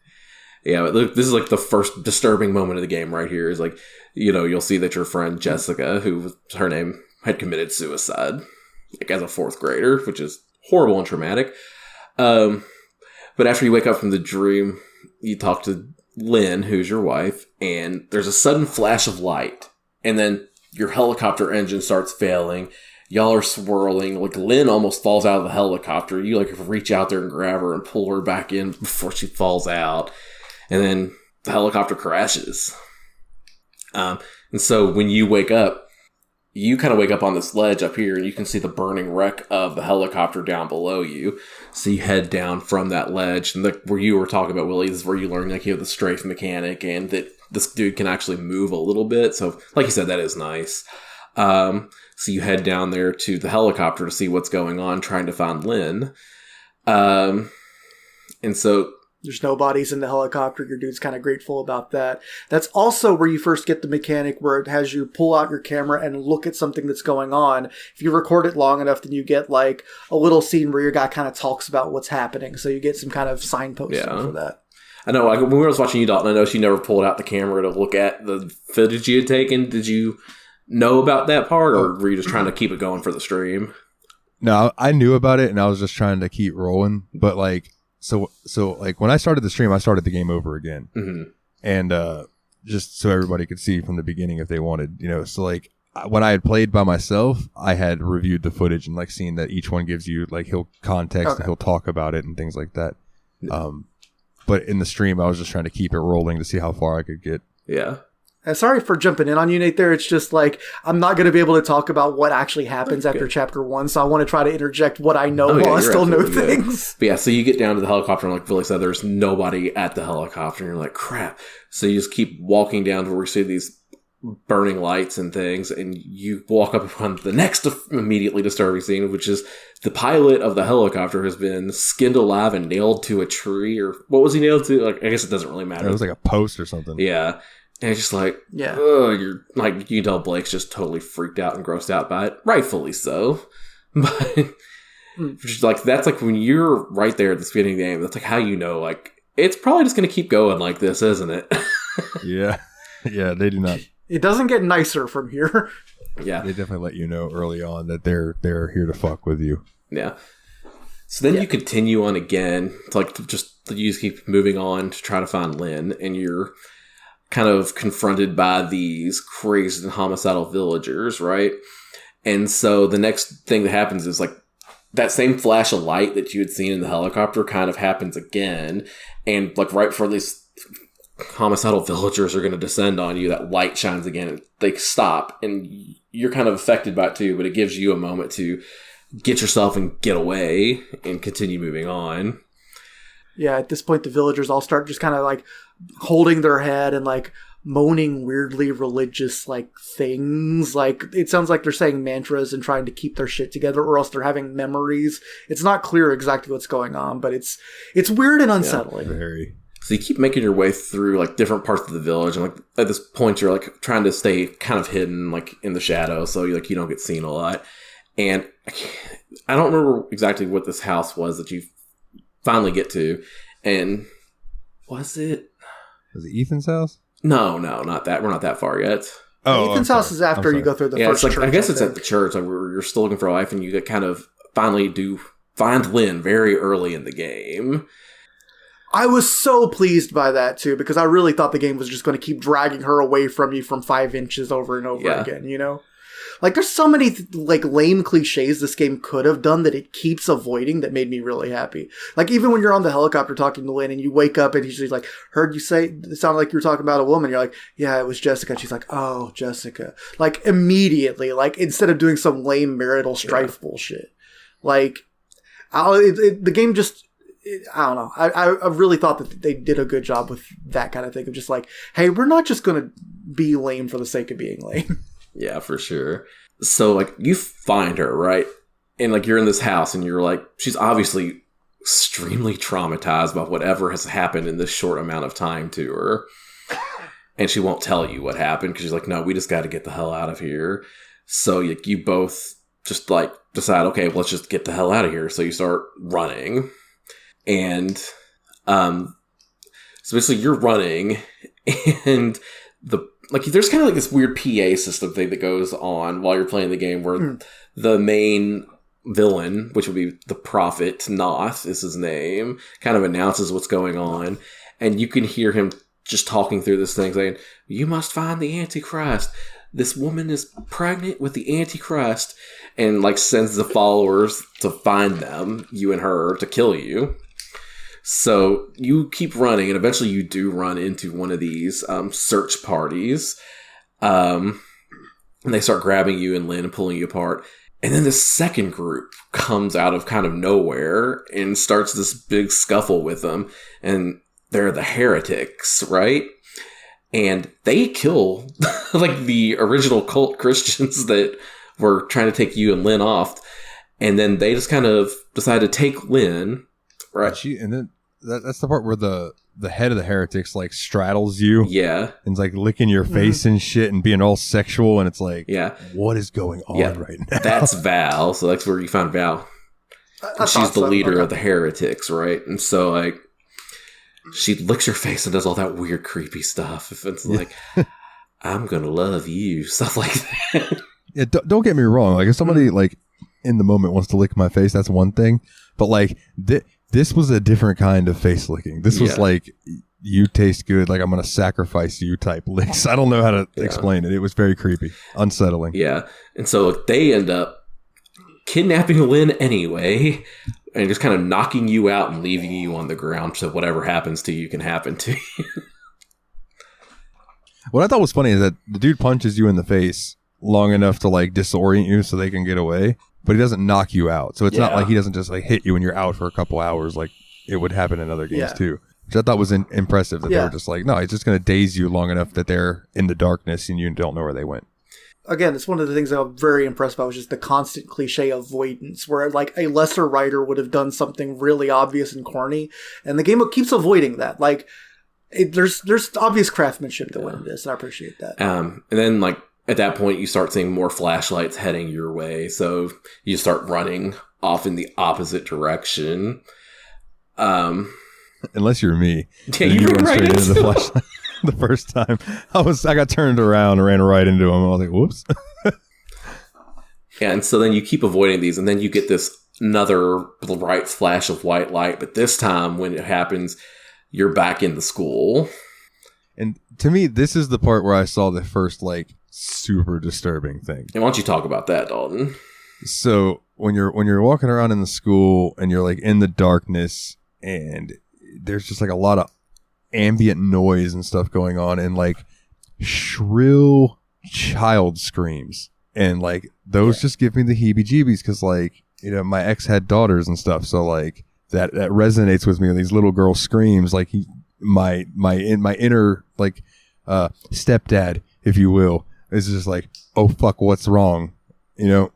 Yeah, but look, this is like the first disturbing moment of the game right here is like, you'll see that your friend Jessica, who her name had committed suicide, like as a 4th grader, which is horrible and traumatic. But after you wake up from the dream, you talk to Lynn, who's your wife, and there's a sudden flash of light, and then your helicopter engine starts failing. Y'all are swirling. Like, Lynn almost falls out of the helicopter. You, like, reach out there and grab her and pull her back in before she falls out. And then the helicopter crashes. And so when you wake up, you kind of wake up on this ledge up here, and you can see the burning wreck of the helicopter down below you. So you head down from that ledge, and where you were talking about, Willie, this is where you learn like you have the strafe mechanic, and that this dude can actually move a little bit. So, like you said, that is nice. So you head down there to the helicopter to see what's going on, trying to find Lynn. And so there's no bodies in the helicopter. Your dude's kind of grateful about that. That's also where you first get the mechanic where it has you pull out your camera and look at something that's going on. If you record it long enough, then you get like a little scene where your guy kind of talks about what's happening. So you get some kind of signposting for that. I know, when we were watching you, Dalton, I know she never pulled out the camera to look at the footage you had taken. Did you know about that part, or were you just trying to keep it going for the stream? No, I knew about it, and I was just trying to keep rolling. But like, So like when I started the stream, I started the game over again, and just so everybody could see from the beginning if they wanted, So like when I had played by myself, I had reviewed the footage and like seen that each one gives you like he'll context, and he'll talk about it and things like that. But in the stream, I was just trying to keep it rolling to see how far I could get. Yeah. And sorry for jumping in on you, Nate, there. It's just like, I'm not going to be able to talk about what actually happens after chapter 1, so I want to try to interject what I know while I still know things. But yeah, so you get down to the helicopter, and like Billy said, there's nobody at the helicopter, and you're like, crap. So you just keep walking down to where you see these burning lights and things, and you walk up upon the next immediately disturbing scene, which is the pilot of the helicopter has been skinned alive and nailed to a tree, or what was he nailed to? Like, I guess it doesn't really matter. It was like a post or something. Yeah. And it's just like, you're like, you can tell Blake's just totally freaked out and grossed out by it. Rightfully so. But just like, that's like when you're right there at the beginning of the game, that's like how you know, like, it's probably just going to keep going like this, isn't it? Yeah. Yeah, they do not. It doesn't get nicer from here. Yeah. They definitely let you know early on that they're here to fuck with you. Yeah. So then you continue on again, to like you just keep moving on to try to find Lynn, and you're kind of confronted by these crazed and homicidal villagers, right? And so the next thing that happens is like that same flash of light that you had seen in the helicopter kind of happens again, and like right before these homicidal villagers are going to descend on you, that light shines again, and they stop, and you're kind of affected by it too, but it gives you a moment to get yourself and get away and continue moving on. Yeah, at this point, the villagers all start just kind of like holding their head and like moaning weirdly religious like things. Like, it sounds like they're saying mantras and trying to keep their shit together, or else they're having memories. It's not clear exactly what's going on, but it's weird and unsettling. Yeah, very. So you keep making your way through like different parts of the village, and like at this point you're like trying to stay kind of hidden like in the shadow, so you don't get seen a lot. And I don't remember exactly what this house was that you finally get to. And was it Ethan's house? No, not that. We're not that far yet. Oh, Ethan's house is after you go through the first it's like, church. I guess it's at the church, like where you're still looking for a wife, and you get kind of finally do find Lynn very early in the game. I was so pleased by that too, because I really thought the game was just going to keep dragging her away from you from 5 inches over and over again, you know? Like, there's so many, like, lame cliches this game could have done that it keeps avoiding that made me really happy. Like, even when you're on the helicopter talking to Lynn and you wake up and she's like, heard you say, it sounded like you were talking about a woman. You're like, yeah, it was Jessica. And she's like, oh, Jessica. Like, immediately, like, instead of doing some lame marital strife bullshit. Like, the game just... I don't know. I really thought that they did a good job with that kind of thing of just like, hey, we're not just going to be lame for the sake of being lame. Yeah, for sure. So, like, you find her, right? And, like, you're in this house and you're like, she's obviously extremely traumatized by whatever has happened in this short amount of time to her. And she won't tell you what happened because she's like, no, we just got to get the hell out of here. So, you both just, like, decide, okay, well, let's just get the hell out of here. So you start running. And, so basically you're running and there's kind of like this weird PA system thing that goes on while you're playing the game where the main villain, which would be the Prophet, Noth is his name, kind of announces what's going on. And you can hear him just talking through this thing saying, you must find the Antichrist. This woman is pregnant with the Antichrist. And like sends the followers to find them, you and her, to kill you. So you keep running, and eventually you do run into one of these search parties. And they start grabbing you and Lynn and pulling you apart. And then the second group comes out of kind of nowhere and starts this big scuffle with them. And they're the heretics, right? And they kill like the original cult Christians that were trying to take you and Lynn off. And then they just kind of decide to take Lynn. Right. And then that's the part where the head of the heretics like straddles you. Yeah. And is like licking your face and shit and being all sexual. And it's like, yeah, what is going on right now? That's Val. So that's where you found Val. She's the leader of the heretics, right? And so like she licks your face and does all that weird, creepy stuff. It's like, I'm going to love you. Stuff like that. Yeah, don't get me wrong. Like if somebody like in the moment wants to lick my face, that's one thing. But like this was a different kind of face licking. This was like, you taste good, like I'm going to sacrifice you type licks. I don't know how to explain it. It was very creepy, unsettling. Yeah. And so they end up kidnapping Lynn anyway and just kind of knocking you out and leaving you on the ground so whatever happens to you can happen to you. What I thought was funny is that the dude punches you in the face long enough to like disorient you so they can get away. But he doesn't knock you out. So it's not like he doesn't just like hit you and you're out for a couple hours like it would happen in other games too. Which I thought was impressive that they were just like, no, he's just going to daze you long enough that they're in the darkness and you don't know where they went. Again, it's one of the things that I'm very impressed by was just the constant cliche avoidance where like a lesser writer would have done something really obvious and corny. And the game keeps avoiding that. Like there's obvious craftsmanship that went into this and I appreciate that. And then like, at that point, you start seeing more flashlights heading your way, so you start running off in the opposite direction. Unless you're me. Yeah, you run straight into the flashlight the first time. I got turned around and ran right into him. I was like, whoops. Yeah, and so then you keep avoiding these, and then you get this another bright flash of white light, but this time when it happens, you're back in the school. And to me, this is the part where I saw the first, like, super disturbing thing. And why don't you talk about that, Dalton? So when you're walking around in the school and you're like in the darkness and there's just like a lot of ambient noise and stuff going on and like shrill child screams and like those just give me the heebie-jeebies because like, you know, my ex had daughters and stuff, so like that resonates with me. These little girl screams, like my inner like stepdad, if you will. It's just like, oh, fuck, what's wrong? You know?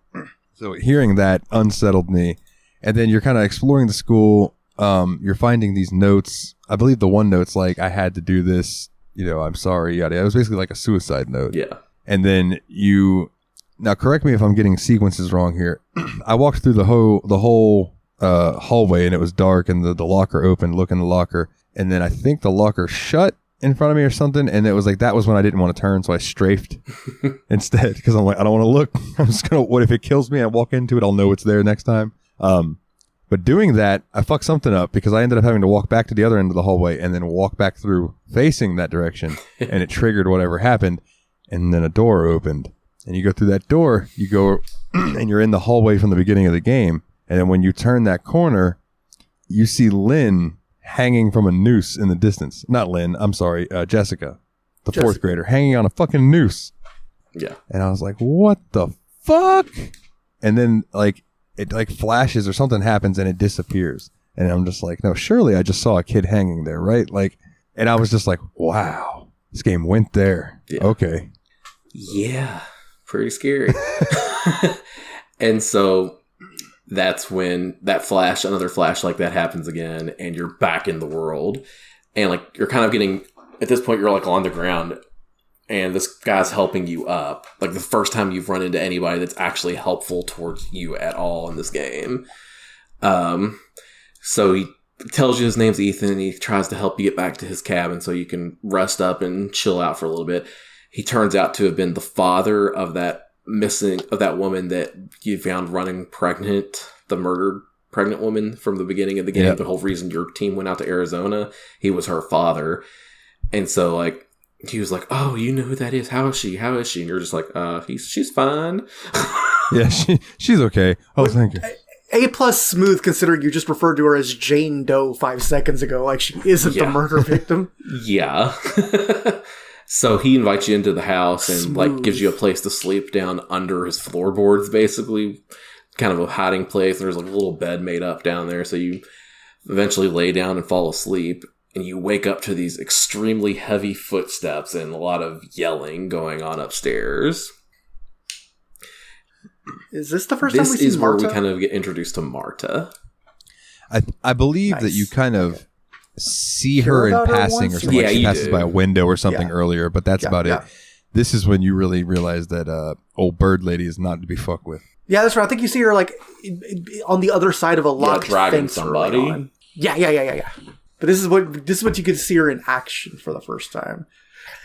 So hearing that unsettled me. And then you're kind of exploring the school. You're finding these notes. I believe the one note's like, I had to do this. You know, I'm sorry. Yada. It was basically like a suicide note. Yeah. And then now correct me if I'm getting sequences wrong here. I walked through the whole hallway and it was dark and the locker opened, look in the locker. And then I think the locker shut in front of me or something, and it was like that was when I didn't want to turn, so I strafed instead because I'm like, I don't want to look. I'm just gonna, what if it kills me? I walk into it, I'll know it's there next time. But doing that, I fucked something up because I ended up having to walk back to the other end of the hallway and then walk back through facing that direction. And it triggered whatever happened. And then a door opened. And you go through that door, you go and you're in the hallway from the beginning of the game. And then when you turn that corner, you see Lynn hanging from a noose in the distance. Not Lynn, I'm sorry, Jessica, the fourth grader, hanging on a fucking noose. Yeah. And I was like, what the fuck? And then, like, it like flashes or something happens and it disappears. And I'm just like, no, surely I just saw a kid hanging there, right? Like, and I was just like, wow, this game went there. Yeah. Okay. Yeah. Pretty scary. And so that's when another flash like that happens again, and you're back in the world. And like, you're kind of getting, at this point, you're like on the ground. And this guy's helping you up. Like the first time you've run into anybody that's actually helpful towards you at all in this game. So he tells you his name's Ethan, and he tries to help you get back to his cabin so you can rest up and chill out for a little bit. He turns out to have been the father of that woman that you found running pregnant, the murdered pregnant woman from the beginning of the game. Yep. The whole reason your team went out to Arizona, he was her father. And so like, he was like, oh, you know who that is? How is she? And you're just like, she's fine. Yeah, she's okay. Oh, thank you. A+ smooth, considering you just referred to her as Jane Doe 5 seconds ago, like she isn't the murder victim. Yeah. So he invites you into the house and like gives you a place to sleep down under his floorboards, basically. Kind of a hiding place. There's like a little bed made up down there, so you eventually lay down and fall asleep. And you wake up to these extremely heavy footsteps and a lot of yelling going on upstairs. Is this the first time we see Marta? This is where we kind of get introduced to Marta. I believe that you kind of see her in passing or something. Yeah, she passes by a window or something earlier, but that's about it. This is when you really realize that old bird lady is not to be fucked with. Yeah, that's right. I think you see her like on the other side of a locked fence. Somebody. Yeah. But this is what you get to see her in action for the first time.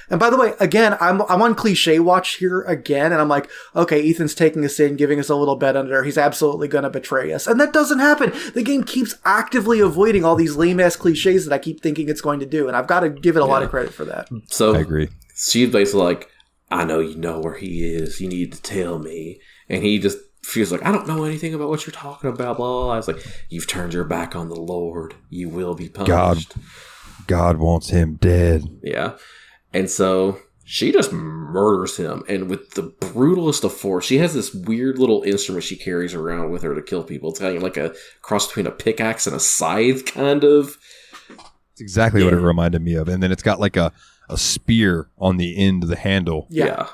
And by the way, again, I'm on cliche watch here again, and I'm like, okay, Ethan's taking us in, giving us a little bed under. He's absolutely going to betray us. And that doesn't happen. The game keeps actively avoiding all these lame-ass cliches that I keep thinking it's going to do, and I've got to give it a lot of credit for that. So I agree. She's basically like, I know you know where he is. You need to tell me. And he just feels like, I don't know anything about what you're talking about, blah, blah, blah. I was like, you've turned your back on the Lord. You will be punished. God wants him dead. Yeah. And so she just murders him. And with the brutalest of force, she has this weird little instrument she carries around with her to kill people. It's kind of like a cross between a pickaxe and a scythe, kind of. It's exactly what it reminded me of. And then it's got like a spear on the end of the handle. Yeah.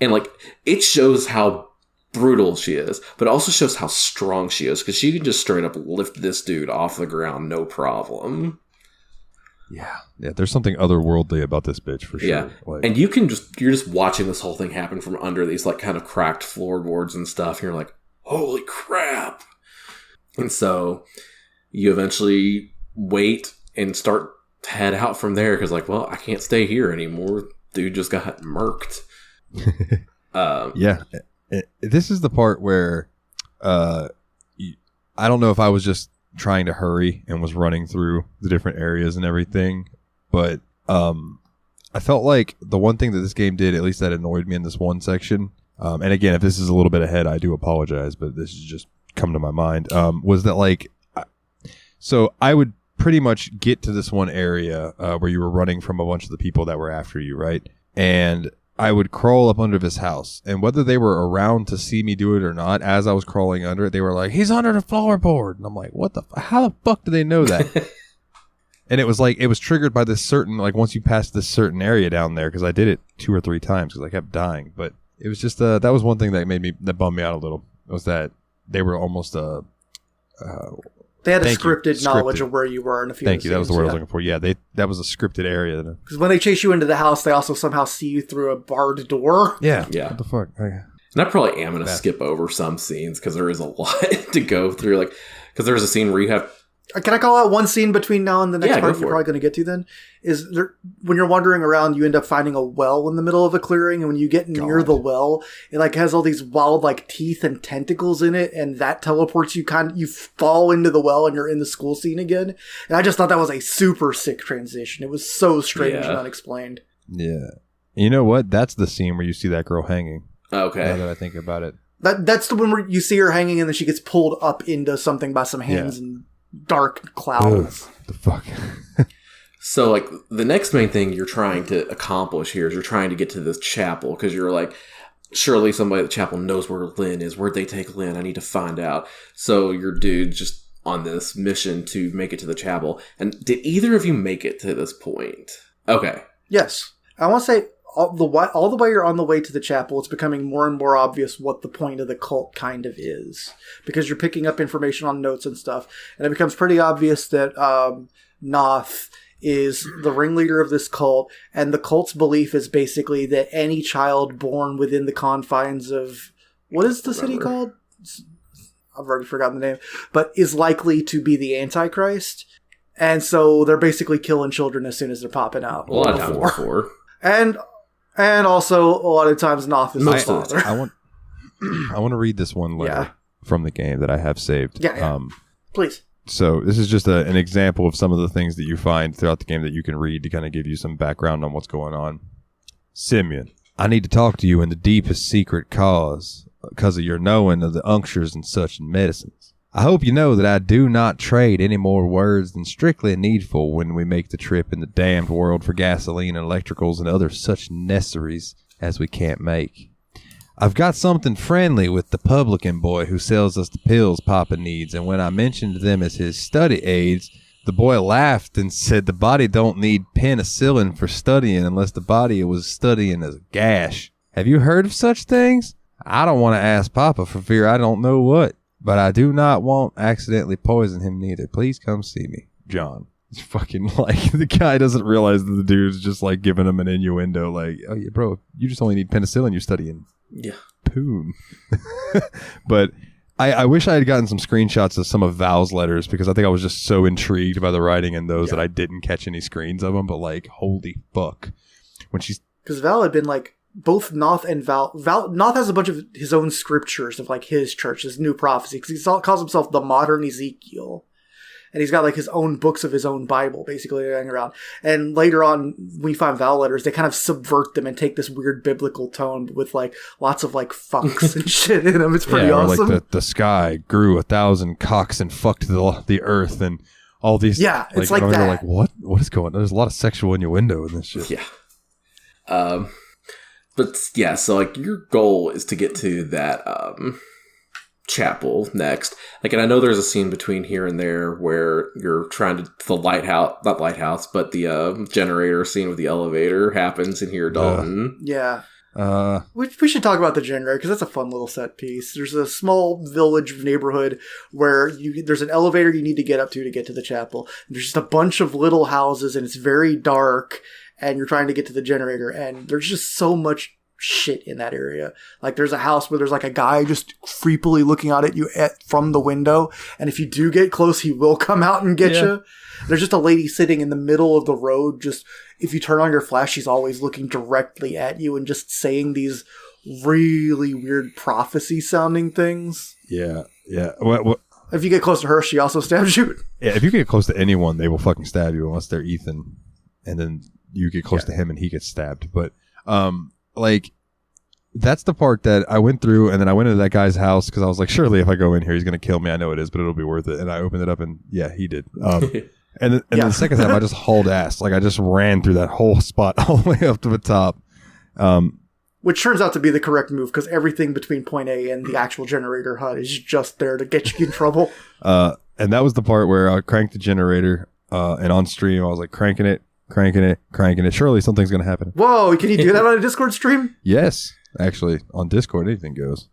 And like, it shows how brutal she is, but it also shows how strong she is, because she can just straight up lift this dude off the ground, no problem. Yeah, there's something otherworldly about this bitch for sure. Yeah, like, and you're just watching this whole thing happen from under these like kind of cracked floorboards and stuff. And you're like, holy crap! And so you eventually wait and start to head out from there, because like, well, I can't stay here anymore. Dude just got murked. Yeah, this is the part where I don't know if I was just trying to hurry and was running through the different areas and everything, but I felt like the one thing that this game did, at least that annoyed me in this one section, and again, if this is a little bit ahead, I do apologize, but this has just come to my mind, was that like, so I would pretty much get to this one area where you were running from a bunch of the people that were after you, right? And I would crawl up under this house, and whether they were around to see me do it or not, as I was crawling under it, they were like, he's under the floorboard. And I'm like, how the fuck do they know that? And it was like, it was triggered by this certain, like once you pass this certain area down there, because I did it 2 or 3 times because I kept dying. But it was just, that was one thing that bummed me out a little, was that they were almost, they had a scripted knowledge of where you were in a few. Thank you. That was the word I was looking for. Yeah, that was a scripted area. Because when they chase you into the house, they also somehow see you through a barred door. Yeah. Yeah. What the fuck? And I probably am going to skip over some scenes because there is a lot to go through. Like, because there's a scene where you have Can I call out one scene between now and the next part you're for probably going to get to then? Is there, when you're wandering around, you end up finding a well in the middle of a clearing, and when you get near the well, it like has all these wild like teeth and tentacles in it, and that teleports you you fall into the well and you're in the school scene again. And I just thought that was a super sick transition. It was so strange and unexplained. Yeah. You know what? That's the scene where you see that girl hanging. Okay. Now that I think about it. That's the one where you see her hanging and then she gets pulled up into something by some hands and dark clouds. Ugh, the fuck? So, like, the next main thing you're trying to accomplish here is you're trying to get to this chapel, because you're like, surely somebody at the chapel knows where Lynn is. Where'd they take Lynn? I need to find out. So your dude's just on this mission to make it to the chapel. And did either of you make it to this point? Okay. Yes. I want to say, all the way you're on the way to the chapel, it's becoming more and more obvious what the point of the cult kind of is. Because you're picking up information on notes and stuff. And it becomes pretty obvious that Noth is the ringleader of this cult. And the cult's belief is basically that any child born within the confines of... What is the city called? I've already forgotten the name. But is likely to be the Antichrist. And so they're basically killing children as soon as they're popping out. A lot of times before. And also, a lot of times, Noth is his father. I want to read this one letter from the game that I have saved. Yeah. Please. So this is just an example of some of the things that you find throughout the game that you can read to kind of give you some background on what's going on. Simeon, I need to talk to you in the deepest secret cause because of your knowing of the unctures and such and medicines. I hope you know that I do not trade any more words than strictly needful when we make the trip in the damned world for gasoline and electricals and other such necessaries as we can't make. I've got something friendly with the publican boy who sells us the pills Papa needs, and when I mentioned them as his study aids, the boy laughed and said the body don't need penicillin for studying unless the body was studying as a gash. Have you heard of such things? I don't want to ask Papa for fear I don't know what. But I do not want accidentally poison him neither. Please come see me. John. It's fucking like, the guy doesn't realize that the dude's just like giving him an innuendo like, oh yeah, bro, you just only need penicillin, you're studying poon. But I wish I had gotten some screenshots of some of Val's letters, because I think I was just so intrigued by the writing in those that I didn't catch any screens of them. But like, holy fuck. When she's... Because Val had been like, both Noth and Noth has a bunch of his own scriptures of like his church, his new prophecy, because he calls himself the modern Ezekiel. And he's got like his own books of his own Bible, basically, going around. And later on, we find Val letters, they kind of subvert them and take this weird biblical tone with like lots of like fucks and shit in them. It's pretty awesome. Like the sky grew 1,000 cocks and fucked the earth and all these. Yeah, it's like that. You're like, what is going on? There's a lot of sexual innuendo in this shit. Yeah. But yeah, so like your goal is to get to that chapel next. Like, and I know there's a scene between here and there where you're trying to the generator scene with the elevator happens in here, Dalton. We should talk about the generator because that's a fun little set piece. There's a small village neighborhood where there's an elevator you need to get up to get to the chapel. And there's just a bunch of little houses and it's very dark. And you're trying to get to the generator, and there's just so much shit in that area. Like, there's a house where there's like a guy just creepily looking out at you from the window, and if you do get close, he will come out and get you. There's just a lady sitting in the middle of the road, just, if you turn on your flash, she's always looking directly at you and just saying these really weird prophecy-sounding things. Yeah. What? If you get close to her, she also stabs you. Yeah, if you get close to anyone, they will fucking stab you unless they're Ethan, and then you get close to him and he gets stabbed. But like, that's the part that I went through, and then I went into that guy's house because I was like, surely if I go in here he's gonna kill me. I know it is, but it'll be worth it. And I opened it up, and he did. And then the second time I just hauled ass. Like, I just ran through that whole spot all the way up to the top, which turns out to be the correct move, because everything between point A and the actual generator hut is just there to get you in trouble. And that was the part where I cranked the generator, and on stream I was like cranking it. Surely something's going to happen. Whoa, can you do that on a Discord stream? Yes. Actually, on Discord, anything goes.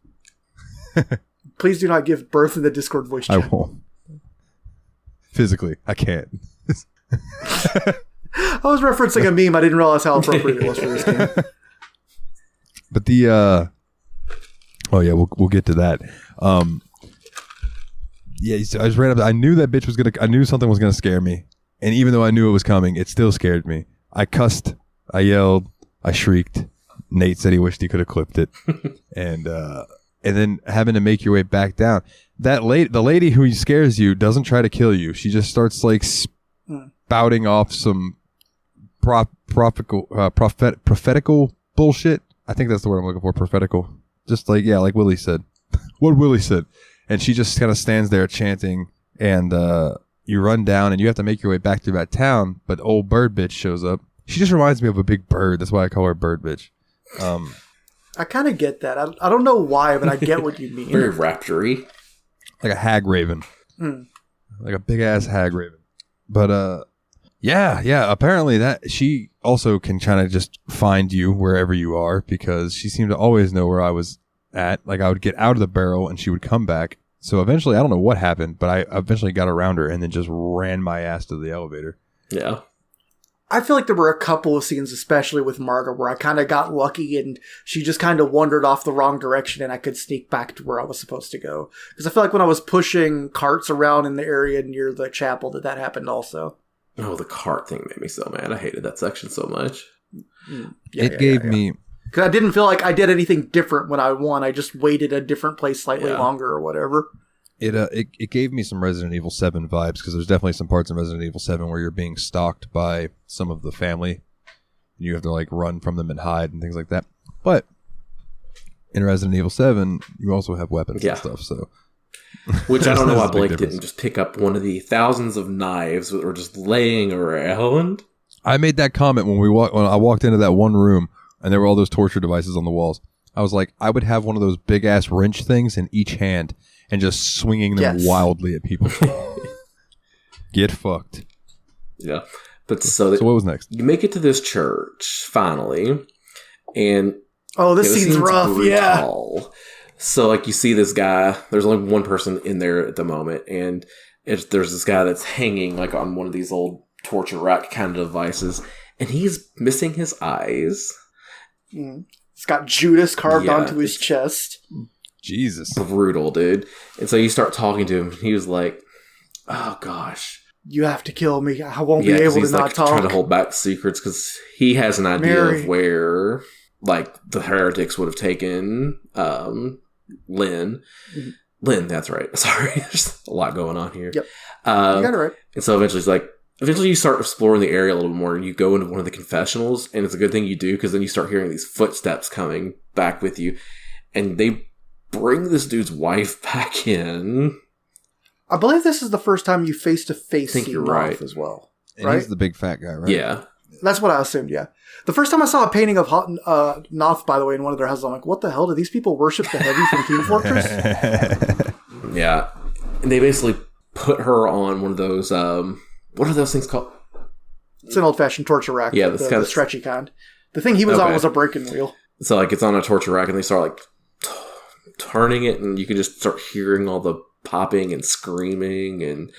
Please do not give birth in the Discord voice chat. I won't. Physically, I can't. I was referencing a meme. I didn't realize how appropriate it was for this game. But we'll get to that. Yeah, so I just ran up. I knew that bitch was gonna. I knew something was gonna scare me, and even though I knew it was coming, it still scared me. I cussed, I yelled, I shrieked. Nate said he wished he could have clipped it, and then having to make your way back down. The lady who scares you doesn't try to kill you. She just starts like spouting off some prophetical bullshit. I think that's the word I'm looking for. Prophetical, just like like Willie said. What Willie said. And she just kind of stands there chanting, and you run down, and you have to make your way back through that town, but old bird bitch shows up. She just reminds me of a big bird. That's why I call her bird bitch. I kind of get that. I don't know why, but I get what you mean. Very raptory. Like a hag raven. Like a big-ass hag raven. But, yeah, apparently that she also can kind of just find you wherever you are, because she seemed to always know where I was at. Like, I would get out of the barrel and she would come back. So eventually, I don't know what happened, but I eventually got around her and then just ran my ass to the elevator. Yeah. I feel like there were a couple of scenes, especially with Marta, where I kind of got lucky and she just kind of wandered off the wrong direction and I could sneak back to where I was supposed to go. Because I feel like when I was pushing carts around in the area near the chapel that happened also. Oh, the cart thing made me so mad. I hated that section so much. It gave me... Because I didn't feel like I did anything different when I won. I just waited a different place slightly longer or whatever. It gave me some Resident Evil 7 vibes, because there's definitely some parts in Resident Evil 7 where you're being stalked by some of the family. And you have to like run from them and hide and things like that. But in Resident Evil 7, you also have weapons and stuff. So, which I don't know why Blake didn't just pick up one of the thousands of knives that were just laying around. I made that comment when I walked into that one room and there were all those torture devices on the walls. I was like, I would have one of those big ass wrench things in each hand and just swinging them wildly at people. Get fucked. Yeah. But so what was next? You make it to this church, finally. And this scene's rough, brutal. Yeah. So, like, you see this guy. There's only one person in there at the moment. And there's this guy that's hanging, like, on one of these old torture rack kind of devices. And he's missing his eyes. It's got Judas carved onto his chest. Jesus. Brutal, dude. And so you start talking to him. He was like, oh, gosh. You have to kill me. I won't be able to not talk. He's trying to hold back secrets because he has an idea of where, like, the heretics would have taken Lynn. Mm-hmm. Lynn, that's right. Sorry. There's a lot going on here. Yep. You got it right. And so eventually you start exploring the area a little more and you go into one of the confessionals, and it's a good thing you do because then you start hearing these footsteps coming back with you, and they bring this dude's wife back in. I believe this is the first time you face-to-face see you're Noth right. as well. And he's the big fat guy, right? Yeah. That's what I assumed, yeah. The first time I saw a painting of Noth, by the way, in one of their houses, I'm like, what the hell? Do these people worship the Heavy from Team Fortress? Yeah. And they basically put her on one of those, what are those things called? It's an old-fashioned torture rack. Yeah, the stretchy kind. The thing he was on was a breaking wheel. So, like, it's on a torture rack, and they start, like, turning it, and you can just start hearing all the popping and screaming, and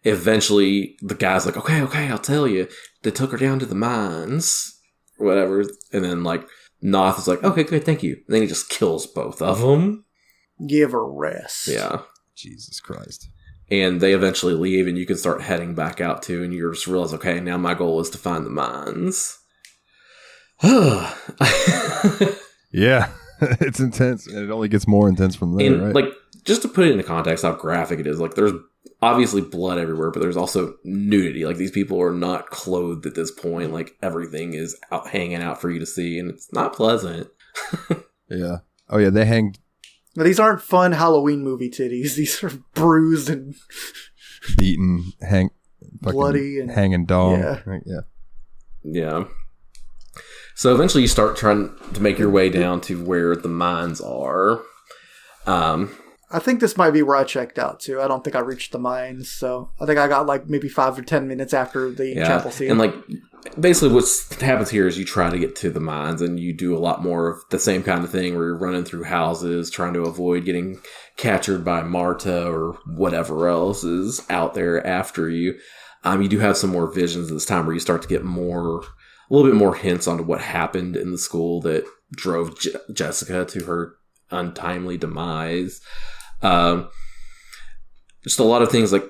eventually the guy's like, okay, I'll tell you. They took her down to the mines, whatever, and then, like, Noth is like, okay, good, thank you. And then he just kills both of them. Give her rest. Yeah. Jesus Christ. And they eventually leave, and you can start heading back out, too, and you just realize, okay, now my goal is to find the mines. Yeah. It's intense, and it only gets more intense from there, right? Like, just to put it into context how graphic it is, like, there's obviously blood everywhere, but there's also nudity. Like, these people are not clothed at this point. Like, everything is out, hanging out for you to see, and it's not pleasant. Yeah. Oh, yeah, they hang... Now, these aren't fun Halloween movie titties. These are bruised and... beaten, bloody, and... hanging dong. Yeah. Right? Yeah. So eventually you start trying to make your way down to where the mines are. I think this might be where I checked out, too. I don't think I reached the mines, so I think I got, like, maybe 5 or 10 minutes after the chapel scene. And, like, basically what happens here is you try to get to the mines, and you do a lot more of the same kind of thing where you're running through houses, trying to avoid getting captured by Marta or whatever else is out there after you. You do have some more visions this time where you start to get a little bit more hints onto what happened in the school that drove Jessica to her untimely demise. just a lot of things like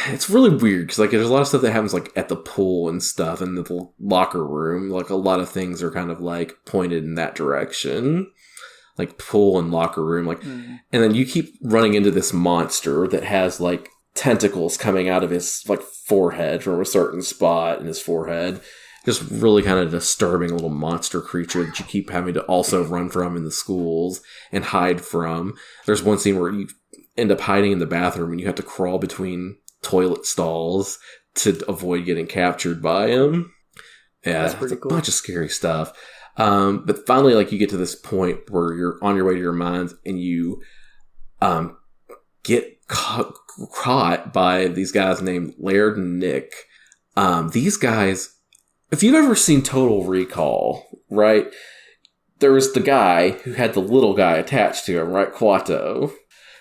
it's really weird because like there's a lot of stuff that happens like at the pool and stuff in the locker room. Like a lot of things are kind of like pointed in that direction, like pool and locker room. Like, and then you keep running into this monster that has like tentacles coming out of his like forehead from a certain spot in his forehead. Just really kind of disturbing little monster creature that you keep having to also run from in the schools and hide from. There's one scene where you end up hiding in the bathroom and you have to crawl between toilet stalls to avoid getting captured by him. Yeah, that's pretty cool. A bunch of scary stuff. But finally, like you get to this point where you're on your way to your mines and you get caught by these guys named Laird and Nick. These guys, if you've ever seen Total Recall, right? There was the guy who had the little guy attached to him, right? Quato.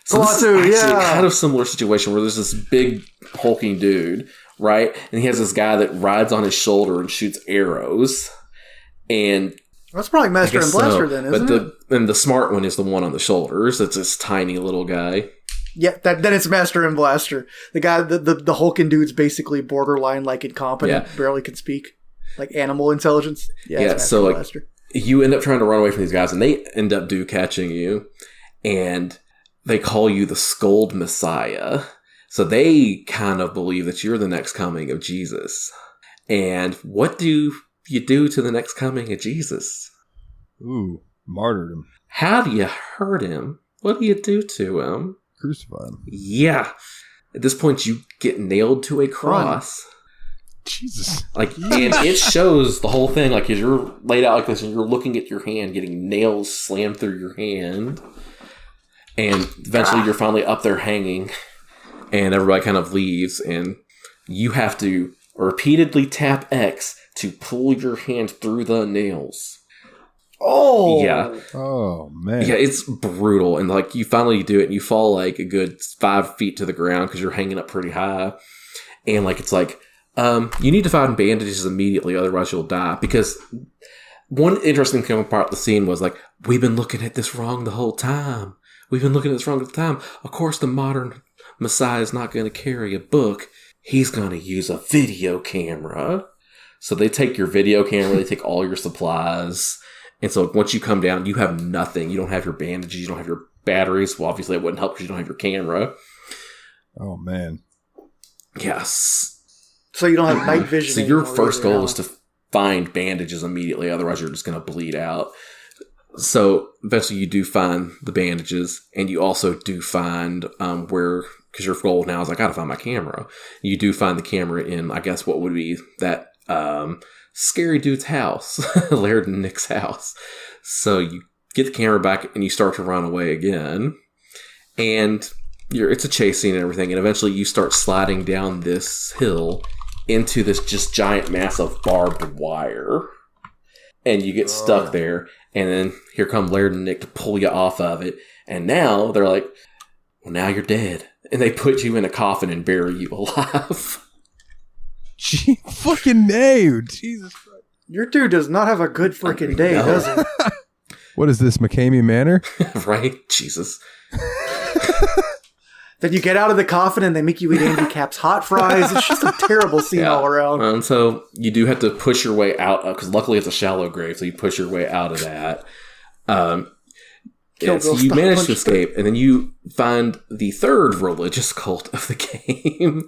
So this is actually kind of similar situation where there's this big hulking dude, right? And he has this guy that rides on his shoulder and shoots arrows. And that's probably Master and Blaster then, isn't it? And the smart one is the one on the shoulders. It's this tiny little guy. Yeah, then it's Master and Blaster. The guy, the hulking dude's basically borderline like incompetent, barely can speak, like animal intelligence. Yeah, so like you end up trying to run away from these guys, and they end up catching you, and they call you the Scold Messiah. So they kind of believe that you're the next coming of Jesus. And what do you do to the next coming of Jesus? Ooh, martyred him. How do you hurt him? What do you do to him? Crucify him. Yeah. At this point, you get nailed to a cross. Jesus. Like, and it shows the whole thing. Like, as you're laid out like this, and you're looking at your hand, getting nails slammed through your hand. And eventually you're finally up there hanging, and everybody kind of leaves, and you have to repeatedly tap X to pull your hand through the nails. Oh! Yeah. Oh, man. Yeah, it's brutal, and like you finally do it, and you fall like a good 5 feet to the ground because you're hanging up pretty high. And like it's like, you need to find bandages immediately, otherwise you'll die. Because one interesting thing about the scene was like, we've been looking at this wrong the whole time. We've been looking at this wrong the time. Of course, the modern Messiah is not going to carry a book. He's going to use a video camera. So they take your video camera, they take all your supplies. And so once you come down, you have nothing. You don't have your bandages, you don't have your batteries. Well, obviously that wouldn't help because you don't have your camera. Oh, man. Yes. So you don't have night vision. So your first goal is to find bandages immediately. Otherwise, you're just going to bleed out. So eventually you do find the bandages, and you also do find where, because your goal now is I got to find my camera. You do find the camera in, I guess, what would be that scary dude's house, Laird and Nick's house. So you get the camera back, and you start to run away again. And it's a chase scene and everything, and eventually you start sliding down this hill into this just giant mass of barbed wire. And you get stuck there. And then here come Laird and Nick to pull you off of it. And now they're like, well, now you're dead. And they put you in a coffin and bury you alive. Gee, fucking no. Jesus Christ. Your dude does not have a good freaking day, does he? What is this, McCamey Manor? Right? Jesus. Then you get out of the coffin and they make you eat Andy Cap's hot fries. It's just a terrible scene all around. So you do have to push your way out, because luckily it's a shallow grave, so you push your way out of that. So you manage to escape, and then you find the third religious cult of the game.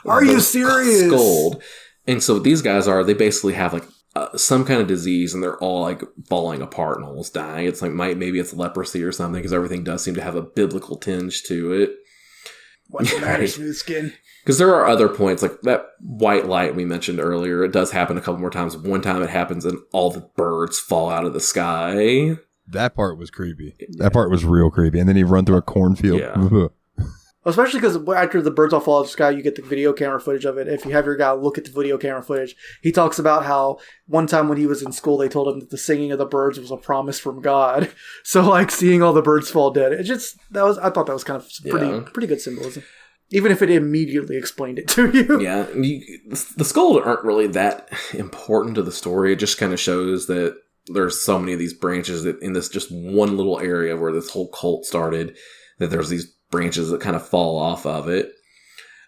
Are you serious? Scold. And so these guys they basically have like some kind of disease, and they're all like falling apart and almost dying. It's like maybe it's leprosy or something, because everything does seem to have a biblical tinge to it. What's the matter, smooth skin? Because there are other points, like that white light we mentioned earlier. It does happen a couple more times. One time it happens and all the birds fall out of the sky. That part was creepy. That part was real creepy. And then he run through a cornfield. Yeah. Especially because after the birds all fall out of the sky, you get the video camera footage of it. If you have your guy look at the video camera footage, he talks about how one time when he was in school, they told him that the singing of the birds was a promise from God. So, like, seeing all the birds fall dead, I thought that was kind of pretty good symbolism. Even if it immediately explained it to you. Yeah. The Scold aren't really that important to the story. It just kind of shows that there's so many of these branches that in this just one little area where this whole cult started, that there's these branches that kind of fall off of it.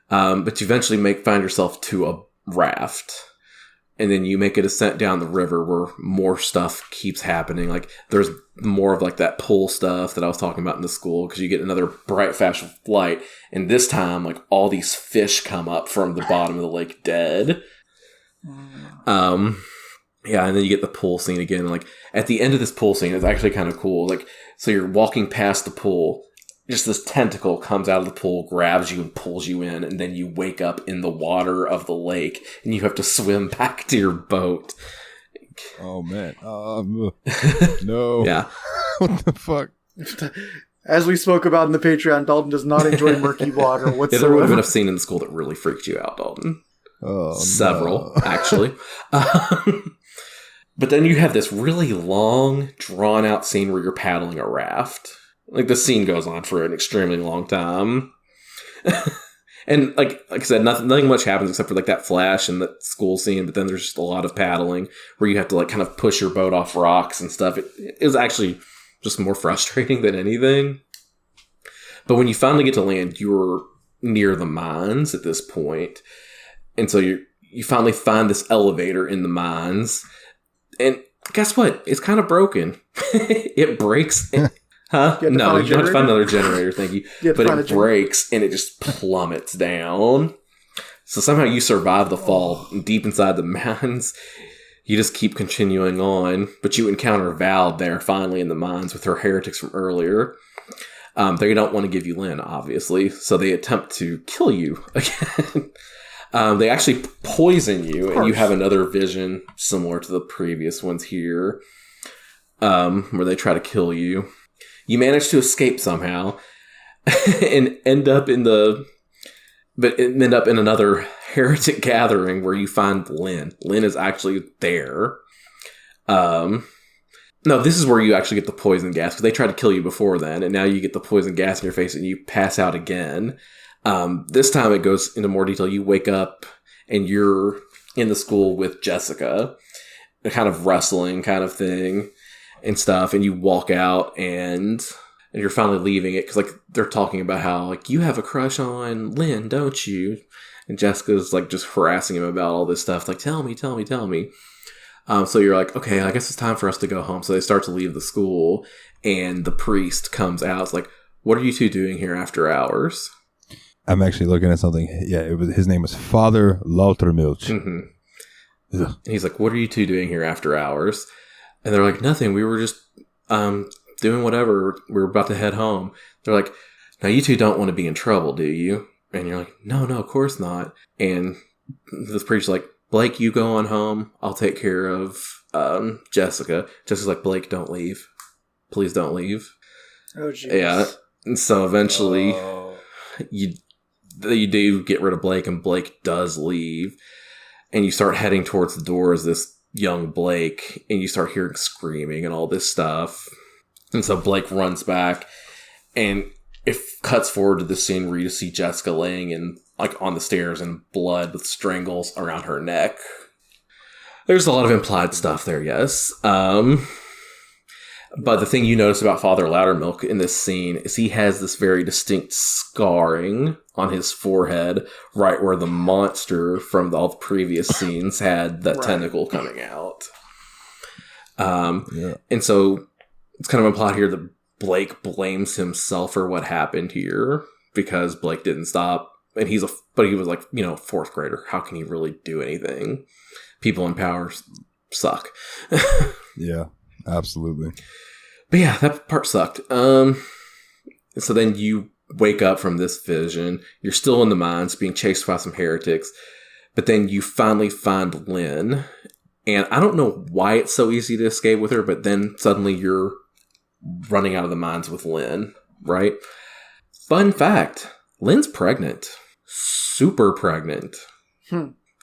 But you eventually find yourself to a raft. And then you make a descent down the river where more stuff keeps happening. Like, there's more of like that pull stuff that I was talking about in the school, because you get another bright flash of light. And this time, like, all these fish come up from the bottom of the lake dead. Yeah, and then you get the pool scene again. Like, at the end of this pool scene, it's actually kind of cool. Like, so you're walking past the pool. Just this tentacle comes out of the pool, grabs you, and pulls you in, and then you wake up in the water of the lake, and you have to swim back to your boat. Oh, man. No. Yeah. What the fuck? As we spoke about in the Patreon, Dalton does not enjoy murky water Yeah, there would have been whatsoever. a scene in the school that really freaked you out, Dalton. Oh, Several, no. actually. But then you have this really long, drawn-out scene where you're paddling a raft. Like, the scene goes on for an extremely long time. And, like I said, nothing much happens except for, like, that flash and that school scene, but then there's just a lot of paddling where you have to, like, kind of push your boat off rocks and stuff. It was actually just more frustrating than anything. But when you finally get to land, you're near the mines at this point. And so you finally find this elevator in the mines. And guess what? It's kind of broken. It breaks. Huh? No, you don't have to find another generator, thank you. But it breaks and it just plummets down. So somehow you survive the fall deep inside the mountains. You just keep continuing on. But you encounter Val there finally in the mines with her heretics from earlier. They don't want to give you Lynn, obviously. So they attempt to kill you again. They actually poison you, and you have another vision similar to the previous ones here, where they try to kill you. You manage to escape somehow, and end up in another heretic gathering where you find Lynn. Lynn is actually there. No, this is where you actually get the poison gas, because they tried to kill you before then, and now you get the poison gas in your face, and you pass out again. This time it goes into more detail. You wake up and you're in the school with Jessica, a kind of wrestling kind of thing and stuff. And you walk out and you're finally leaving it, because like they're talking about how like you have a crush on Lynn, don't you? And Jessica's like just harassing him about all this stuff. Like, tell me. So you're like, okay, I guess it's time for us to go home. So they start to leave the school, and the priest comes out. It's like, what are you two doing here after hours? I'm actually looking at something. Yeah, his name was Father Lautermilch. Mm-hmm. He's like, what are you two doing here after hours? And they're like, nothing. We were just doing whatever. We were about to head home. They're like, now you two don't want to be in trouble, do you? And you're like, no, of course not. And this priest's like, Blake, you go on home. I'll take care of Jessica. Jessica's like, Blake, don't leave. Please don't leave. Oh, jeez. Yeah. And so eventually you do get rid of Blake, and Blake does leave. And you start heading towards the door as this young Blake, and you start hearing screaming and all this stuff. And so Blake runs back, and it cuts forward to the scene where you see Jessica laying on the stairs in blood with strangles around her neck. There's a lot of implied stuff there, yes. But the thing you notice about Father Loudermilk in this scene is he has this very distinct scarring on his forehead, right where the monster from all the previous scenes had that tentacle coming out. And so it's kind of implied here that Blake blames himself for what happened here, because Blake didn't stop. And he was like, fourth grader. How can he really do anything? People in power suck. Yeah, absolutely. But yeah, that part sucked. So then you wake up from this vision. You're still in the mines being chased by some heretics. But then you finally find Lynn. And I don't know why it's so easy to escape with her, but then suddenly you're running out of the mines with Lynn, right? Fun fact, Lynn's pregnant. Super pregnant.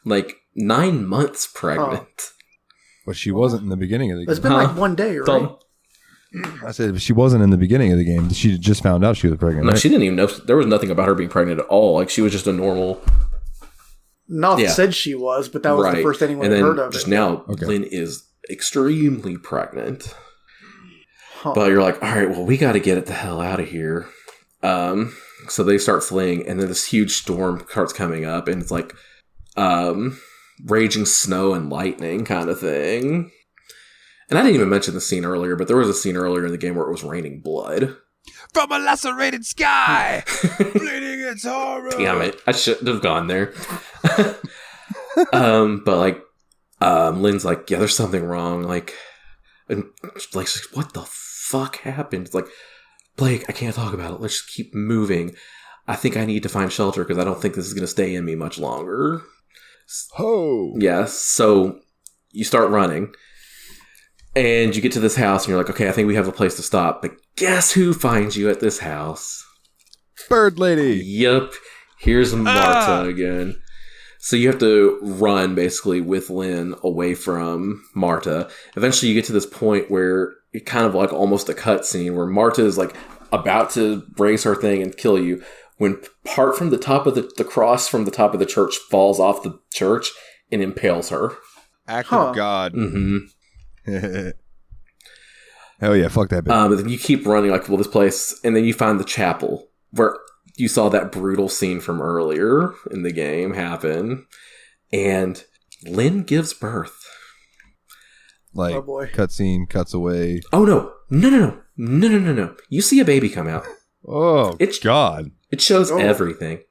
Like 9 months pregnant. But she wasn't in the beginning of the game. It's been like 1 day, right? I said she wasn't in the beginning of the game. She just found out she was pregnant. No, right? she didn't even know. There was nothing about her being pregnant at all. Like, she was just a normal... Noth said she was, but that was the first anyone had heard of just it. now, Lynn is extremely pregnant. But you're like, all right, well, we got to get it the hell out of here. So they start fleeing, and then this huge storm starts coming up, and it's like raging snow and lightning kind of thing. And I didn't even mention the scene earlier, but there was a scene earlier in the game where it was raining blood. From a lacerated sky! Bleeding its horror! Damn it. I shouldn't have gone there. But like, Lynn's like, yeah, there's something wrong. Like, and like, what the fuck happened? It's like, Blake, I can't talk about it. Let's just keep moving. I think I need to find shelter because I don't think this is going to stay in me much longer. Ho! Yeah, so you start running. And you get to this house and you're like, okay, I think we have a place to stop. But guess who finds you at this house? Bird lady! Yep. Here's Marta again. So you have to run, basically, with Lynn away from Marta. Eventually you get to this point where it's kind of like almost a cutscene where Marta is like about to raise her thing and kill you when part from the top of the cross from the top of the church falls off the church and impales her. Act of God. Mm-hmm. Hell yeah, fuck that bitch. But then you keep running like, well, this place, and then you find the chapel where you saw that brutal scene from earlier in the game happen, and Lynn gives birth. Like, oh boy. Cutscene cuts away. Oh no! You see a baby come out. Oh, God. It shows everything.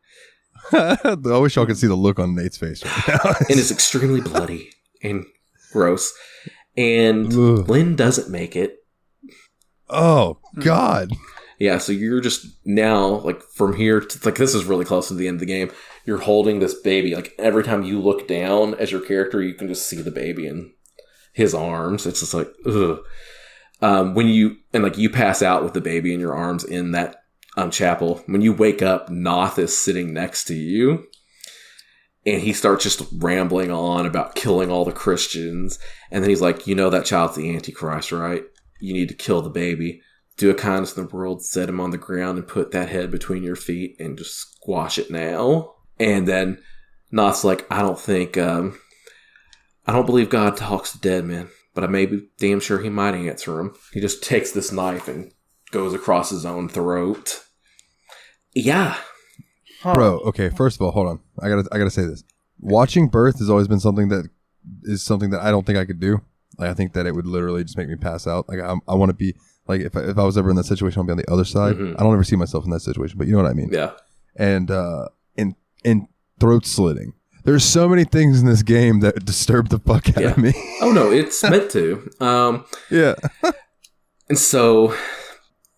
I wish y'all could see the look on Nate's face right now. And it's extremely bloody and gross. And Lynn doesn't make it. Oh, God. Yeah, so you're just now, like, from here to, like, this is really close to the end of the game. You're holding this baby. Like, every time you look down as your character, you can just see the baby in his arms. It's just like, ugh. When you pass out with the baby in your arms in that chapel, when you wake up, Noth is sitting next to you. And he starts just rambling on about killing all the Christians. And then he's like, you know that child's the Antichrist, right? You need to kill the baby. Do a kindness in the world, set him on the ground, and put that head between your feet and just squash it now. And then Noth's like, I don't believe God talks to dead men, but I may be damn sure he might answer him. He just takes this knife and goes across his own throat. Yeah. Huh. Bro, okay, first of all, hold on. I gotta say this. Watching birth has always been something that I don't think I could do. Like, I think that it would literally just make me pass out. Like, I want to be, like, if I was ever in that situation, I'll be on the other side. Mm-hmm. I don't ever see myself in that situation, but you know what I mean? Yeah. And throat slitting. There's so many things in this game that disturb the fuck out of me. Oh, no, it's meant to. Yeah. And so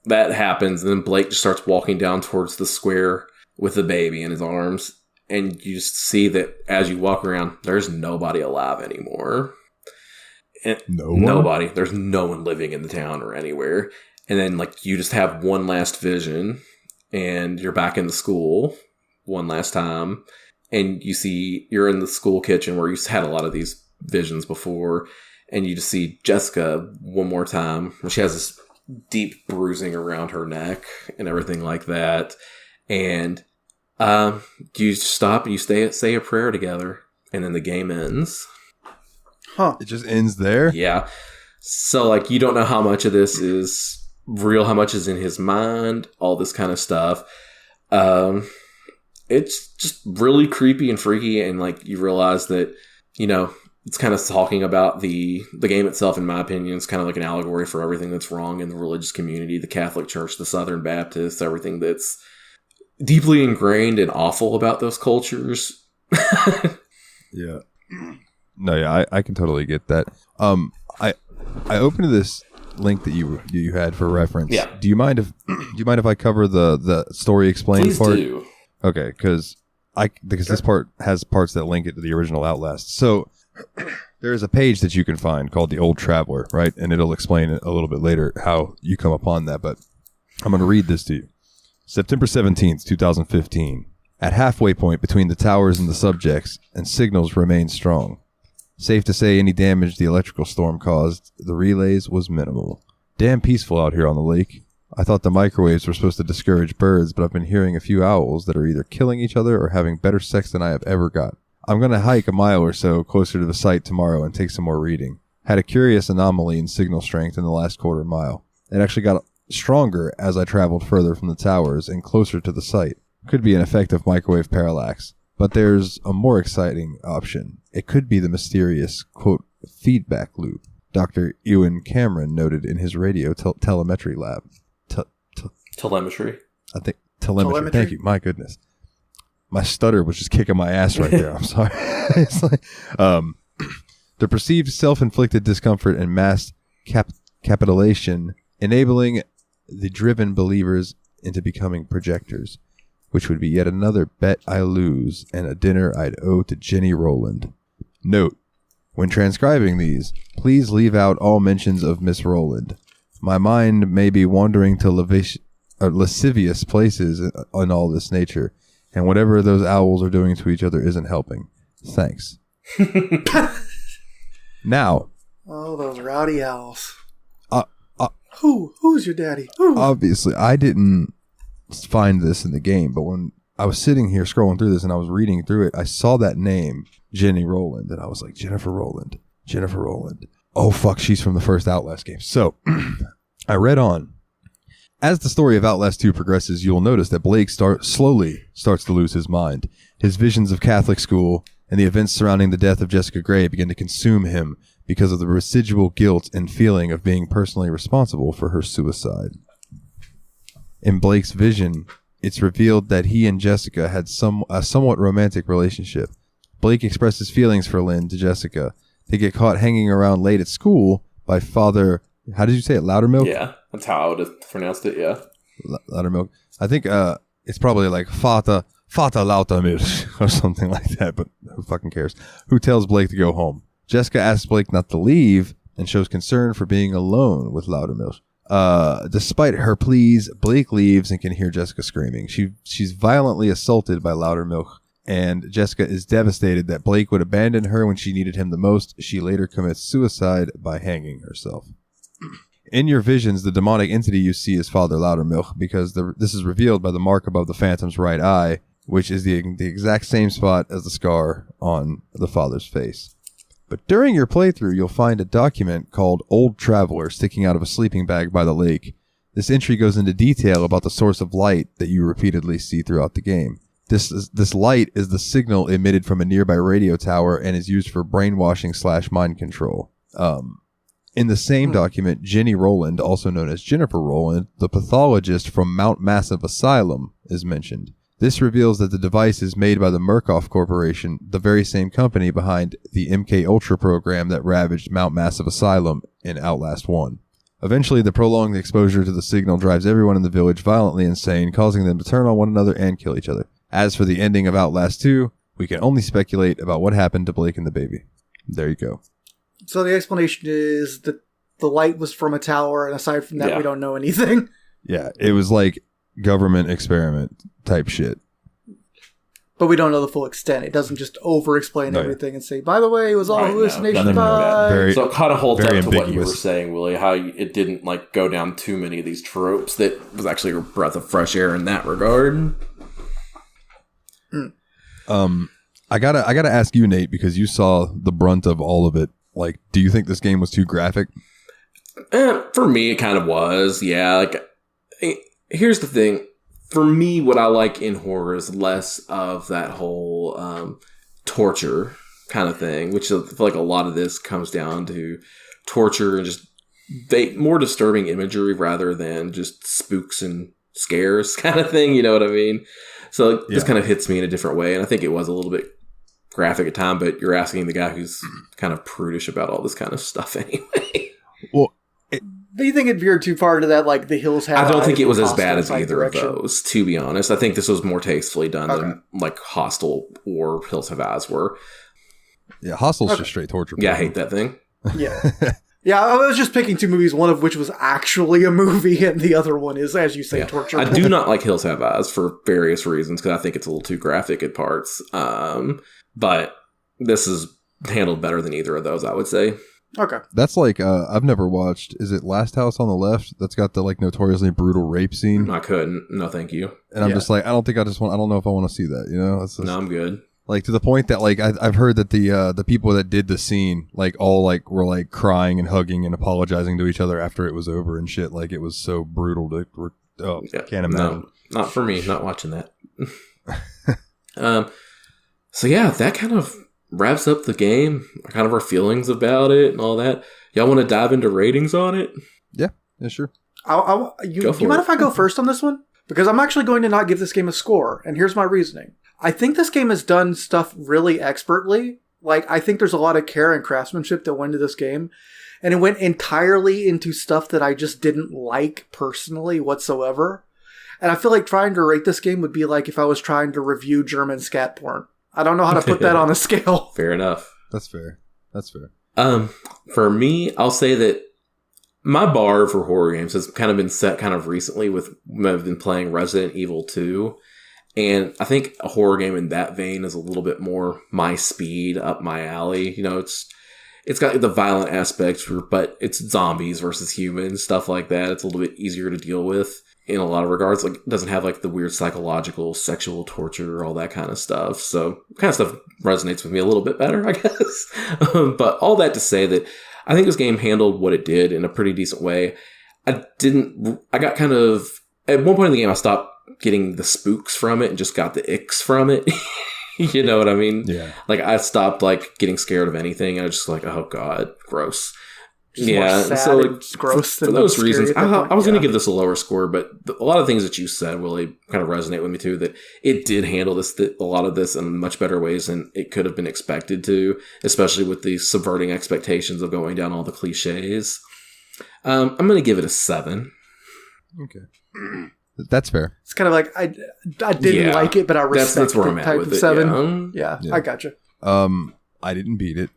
that happens, and then Blake just starts walking down towards the square with the baby in his arms, and you just see that as you walk around, there's nobody alive anymore. And nobody. There's no one living in the town or anywhere. And then, like, you just have one last vision, and you're back in the school one last time, and you see you're in the school kitchen where you've had a lot of these visions before, and you just see Jessica one more time, where she has this deep bruising around her neck and everything like that. And you stop and you say a prayer together, and then the game ends. Huh. It just ends there? Yeah. So, like, you don't know how much of this is real, how much is in his mind, all this kind of stuff. It's just really creepy and freaky, and, like, you realize that, you know, it's kind of talking about the game itself, in my opinion. It's kind of like an allegory for everything that's wrong in the religious community, the Catholic Church, the Southern Baptists, everything that's deeply ingrained and awful about those cultures. Yeah. No, yeah, I can totally get that. I opened this link that you had for reference. Yeah. Do you mind if I cover the story explained Please part? do. Okay, because this part has parts that link it to the original Outlast. So there is a page that you can find called The Old Traveler, right? And it'll explain it a little bit later how you come upon that. But I'm going to read this to you. September 17th, 2015. At halfway point between the towers and the subjects, and signals remain strong. Safe to say any damage the electrical storm caused the relays was minimal. Damn peaceful out here on the lake. I thought the microwaves were supposed to discourage birds, but I've been hearing a few owls that are either killing each other or having better sex than I have ever got. I'm going to hike a mile or so closer to the site tomorrow and take some more reading. Had a curious anomaly in signal strength in the last quarter mile. It actually got stronger as I traveled further from the towers and closer to the site. Could be an effect of microwave parallax. But there's a more exciting option. It could be the mysterious, quote, feedback loop Dr. Ewan Cameron noted in his radio telemetry lab. Telemetry? I think telemetry. Thank you. My goodness. My stutter was just kicking my ass right there. I'm sorry. It's like, the perceived self-inflicted discomfort and mass capitulation enabling the driven believers into becoming projectors, which would be yet another bet I lose and a dinner I'd owe to Jenny Rowland. Note, when transcribing these, please leave out all mentions of Miss Rowland. My mind may be wandering to lascivious places on all this nature, and whatever those owls are doing to each other isn't helping. Thanks. Now. Oh, those rowdy owls. Who's your daddy? Who? Obviously, I didn't find this in the game, but when I was sitting here scrolling through this and I was reading through it, I saw that name, Jenny Rowland, and I was like, Jennifer Rowland. Oh, fuck, she's from the first Outlast game. So, I read on. As the story of Outlast 2 progresses, you'll notice that Blake slowly starts to lose his mind. His visions of Catholic school and the events surrounding the death of Jessica Gray begin to consume him because of the residual guilt and feeling of being personally responsible for her suicide. In Blake's vision, it's revealed that he and Jessica had a somewhat romantic relationship. Blake expresses feelings for Lynn to Jessica. They get caught hanging around late at school by Father... How did you say it? Loudermilk? Yeah, that's how I would have pronounced it, yeah. Loudermilk. I think it's probably like Fata Lautermilch or something like that, but who fucking cares? Who tells Blake to go home? Jessica asks Blake not to leave and shows concern for being alone with Loudermilk. Despite her pleas, Blake leaves and can hear Jessica screaming. She's violently assaulted by Loudermilk, and Jessica is devastated that Blake would abandon her when she needed him the most. She later commits suicide by hanging herself. In your visions, the demonic entity you see is Father Loudermilk, because this is revealed by the mark above the Phantom's right eye, which is the exact same spot as the scar on the father's face. But during your playthrough, you'll find a document called Old Traveler sticking out of a sleeping bag by the lake. This entry goes into detail about the source of light that you repeatedly see throughout the game. This light is the signal emitted from a nearby radio tower and is used for brainwashing / mind control. In the same document, Jenny Rowland, also known as Jennifer Rowland, the pathologist from Mount Massive Asylum, is mentioned. This reveals that the device is made by the Murkoff Corporation, the very same company behind the MK Ultra program that ravaged Mount Massive Asylum in Outlast 1. Eventually, the prolonged exposure to the signal drives everyone in the village violently insane, causing them to turn on one another and kill each other. As for the ending of Outlast 2, we can only speculate about what happened to Blake and the baby. There you go. So the explanation is that the light was from a tower, and aside from that, we don't know anything. Yeah, it was like government experiment type shit. But we don't know the full extent. It doesn't just over-explain everything and say, by the way, it was all hallucination. So it kind of holds up to what you were saying, Willie, how it didn't like go down too many of these tropes. That was actually a breath of fresh air in that regard. I gotta ask you, Nate, because you saw the brunt of all of it. Like, do you think this game was too graphic? For me, it kind of was. Yeah. Like, here's the thing. For me, what I like in horror is less of that whole torture kind of thing, which I feel like a lot of this comes down to torture and just more disturbing imagery rather than just spooks and scares kind of thing. You know what I mean? So this kind of hits me in a different way. And I think it was a little bit graphic at time, but you're asking the guy who's kind of prudish about all this kind of stuff anyway. Well, do you think it veered too far to that, like the hills have? I don't think it was as bad as either of those, to be honest. I think this was more tastefully done than like Hostel or Hills Have Eyes were. Yeah, Hostel's just straight torture. Yeah, I hate that thing. Yeah. Yeah, I was just picking two movies, one of which was actually a movie, and the other one is, as you say, torture. I do not like Hills Have Eyes for various reasons, because I think it's a little too graphic at parts. But this is handled better than either of those, I would say. Okay. That's like, I've never watched, is it Last House on the Left? That's got the like notoriously brutal rape scene. I couldn't. No, thank you. And I'm just like, I don't know if I want to see that, you know? No, I'm good. Like to the point that like I've heard that the people that did the scene like all like were like crying and hugging and apologizing to each other after it was over and shit. Like it was so brutal to can't imagine. No, not for me. Not watching that. So yeah, that kind of wraps up the game. Kind of our feelings about it and all that. Y'all want to dive into ratings on it? Yeah, sure. You mind if I go first on this one? Because I'm actually going to not give this game a score, and here's my reasoning. I think this game has done stuff really expertly. Like, I think there's a lot of care and craftsmanship that went into this game, and it went entirely into stuff that I just didn't like personally whatsoever. And I feel like trying to rate this game would be like if I was trying to review German scat porn. I don't know how to put that on a scale. Fair enough. That's fair. For me, I'll say that my bar for horror games has kind of been set kind of recently with I've been playing Resident Evil 2. And I think a horror game in that vein is a little bit more my speed, up my alley. You know, it's got the violent aspects, but it's zombies versus humans, stuff like that. It's a little bit easier to deal with in a lot of regards. Like, it doesn't have like the weird psychological, sexual torture, all that kind of stuff. So, kind of stuff resonates with me a little bit better, I guess. But all that to say that I think this game handled what it did in a pretty decent way. I got kind of, at one point in the game, I stopped getting the spooks from it and just got the icks from it. You know what I mean? Yeah. Like, I stopped, like, getting scared of anything. I was just like, oh, God, gross. Just more sad so like, gross for those reasons, I was going to give this a lower score, but a lot of things that you said really kind of resonate with me too. That it did handle a lot of this in much better ways than it could have been expected to, especially with the subverting expectations of going down all the cliches. I'm going to give it a 7. Okay, that's fair. It's kind of like I didn't like it, but I respect that's where the I'm at type with of it. 7. Yeah, I gotcha. I didn't beat it,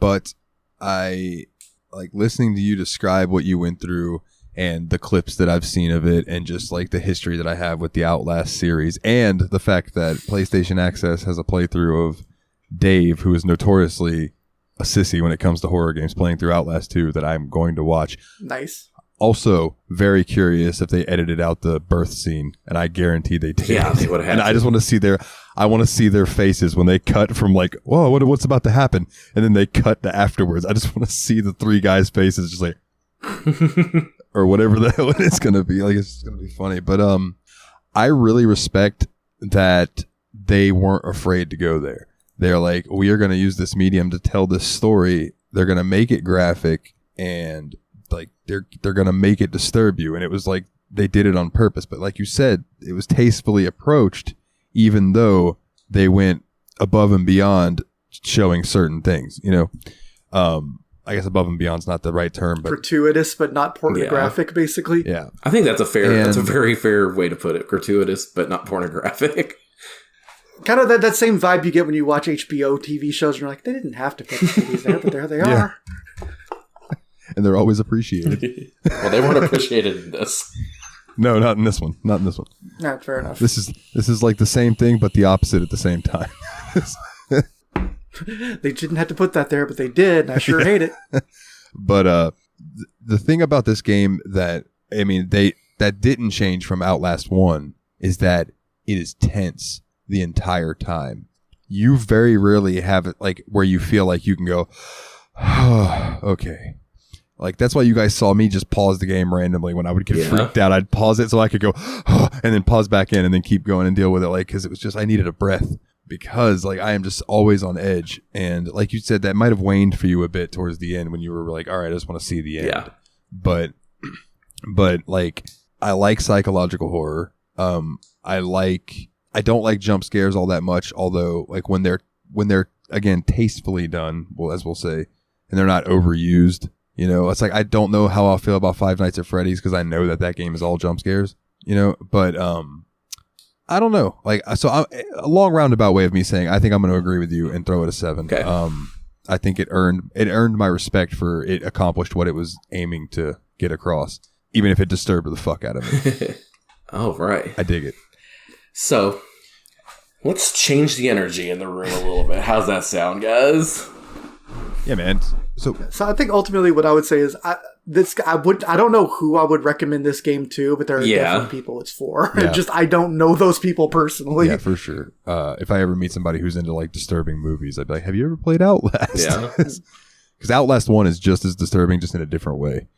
but I like listening to you describe what you went through and the clips that I've seen of it and just like the history that I have with the Outlast series and the fact that PlayStation Access has a playthrough of Dave, who is notoriously a sissy when it comes to horror games, playing through Outlast 2 that I'm going to watch. Nice. Also, very curious if they edited out the birth scene, and I guarantee they did. Yeah, they would have. And I just want to see their faces when they cut from like, whoa, what's about to happen, and then they cut to afterwards. I just want to see the 3 guys' faces, just like, or whatever the hell it's gonna be. Like, it's gonna be funny. But I really respect that they weren't afraid to go there. They're like, we are gonna use this medium to tell this story. They're gonna make it graphic and like they're gonna make it disturb you, and it was like they did it on purpose. But like you said, it was tastefully approached, even though they went above and beyond showing certain things. You know, I guess above and beyond's not the right term, but gratuitous, but not pornographic, basically. Yeah, I think that's a very fair way to put it. Gratuitous, but not pornographic. Kind of that same vibe you get when you watch HBO TV shows, and you're like, they didn't have to put these there, but there they are. And they're always appreciated. Well, they weren't appreciated in this. No, not in this one. Not in this one. No, fair enough. This is like the same thing, but the opposite at the same time. They didn't have to put that there, but they did, and I sure hate it. But the thing about this game that didn't change from Outlast 1 is that it is tense the entire time. You very rarely have it like where you feel like you can go, oh, okay. Like, that's why you guys saw me just pause the game randomly when I would get freaked out. I'd pause it so I could go, oh, and then pause back in and then keep going and deal with it. Like, because it was just, I needed a breath because, like, I am just always on edge. And like you said, that might have waned for you a bit towards the end when you were like, all right, I just want to see the end. Yeah. But like, I like psychological horror. I don't like jump scares all that much, although, like, when they're again, tastefully done, well, as we'll say, and they're not overused. You know, it's like, I don't know how I'll feel about Five Nights at Freddy's because I know that game is all jump scares, you know, but I don't know. Like, so a long roundabout way of me saying, I think I'm going to agree with you and throw it a 7. Okay. I think it earned my respect for it accomplished what it was aiming to get across, even if it disturbed the fuck out of me. Oh, right. I dig it. So let's change the energy in the room a little bit. How's that sound, guys? Yeah, man. So I think ultimately what I would say is I don't know who I would recommend this game to, but there are definitely people it's for. Yeah. Just I don't know those people personally. yeah, for sure. If I ever meet somebody who's into like disturbing movies, I'd be like, "Have you ever played Outlast?" Yeah, because Outlast 1 is just as disturbing, just in a different way.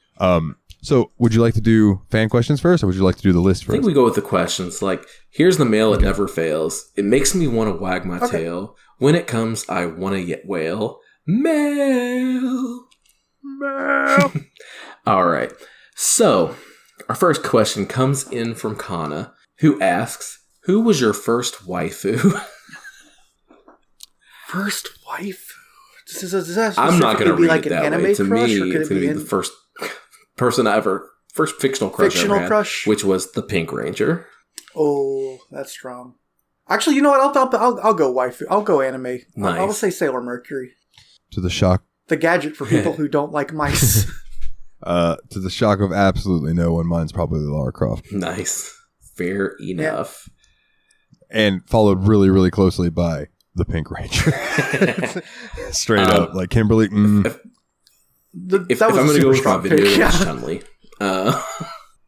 So would you like to do fan questions first, or would you like to do the list first? I think we go with the questions. Like, here's the mail. It never fails. It makes me want to wag my tail. When it comes, I want to yet wail. Mail. All right. So, our first question comes in from Kana, who asks, "Who was your first waifu?" First waifu? Does that I'm not going to read like it an that anime way. To crush, me, or could it's it going to be be the first fictional crush I ever had, crush? which was the Pink Ranger. Oh, that's strong. Actually, you know what? I'll go waifu. I'll go anime. Nice. I'll say Sailor Mercury. To the shock. The gadget for people who don't like mice. To the shock of absolutely no one, mine's probably Lara Croft. Nice. Fair enough. And followed really, really closely by the Pink Ranger. Straight up. Like Kimberly. If I'm going to go with my video, it's Chun-Li.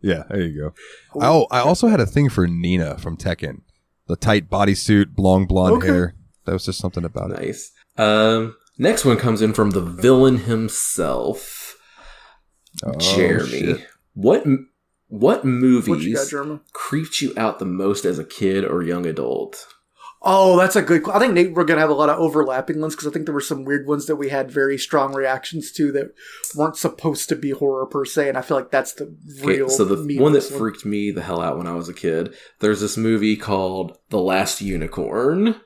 Yeah, there you go. I also had a thing for Nina from Tekken. The tight bodysuit, long blonde hair. That was just something about it. Nice. Next one comes in from the villain himself, Jeremy. Shit. What What you movies got, Jeremy? creeped you out the most as a kid or young adult? Oh, that's a good. I think Nate, we're gonna have a lot of overlapping ones because I think there were some weird ones that we had very strong reactions to that weren't supposed to be horror per se, and I feel like that's the real. So the meat one of that this freaked me the hell out when I was a kid. There's this movie called The Last Unicorn.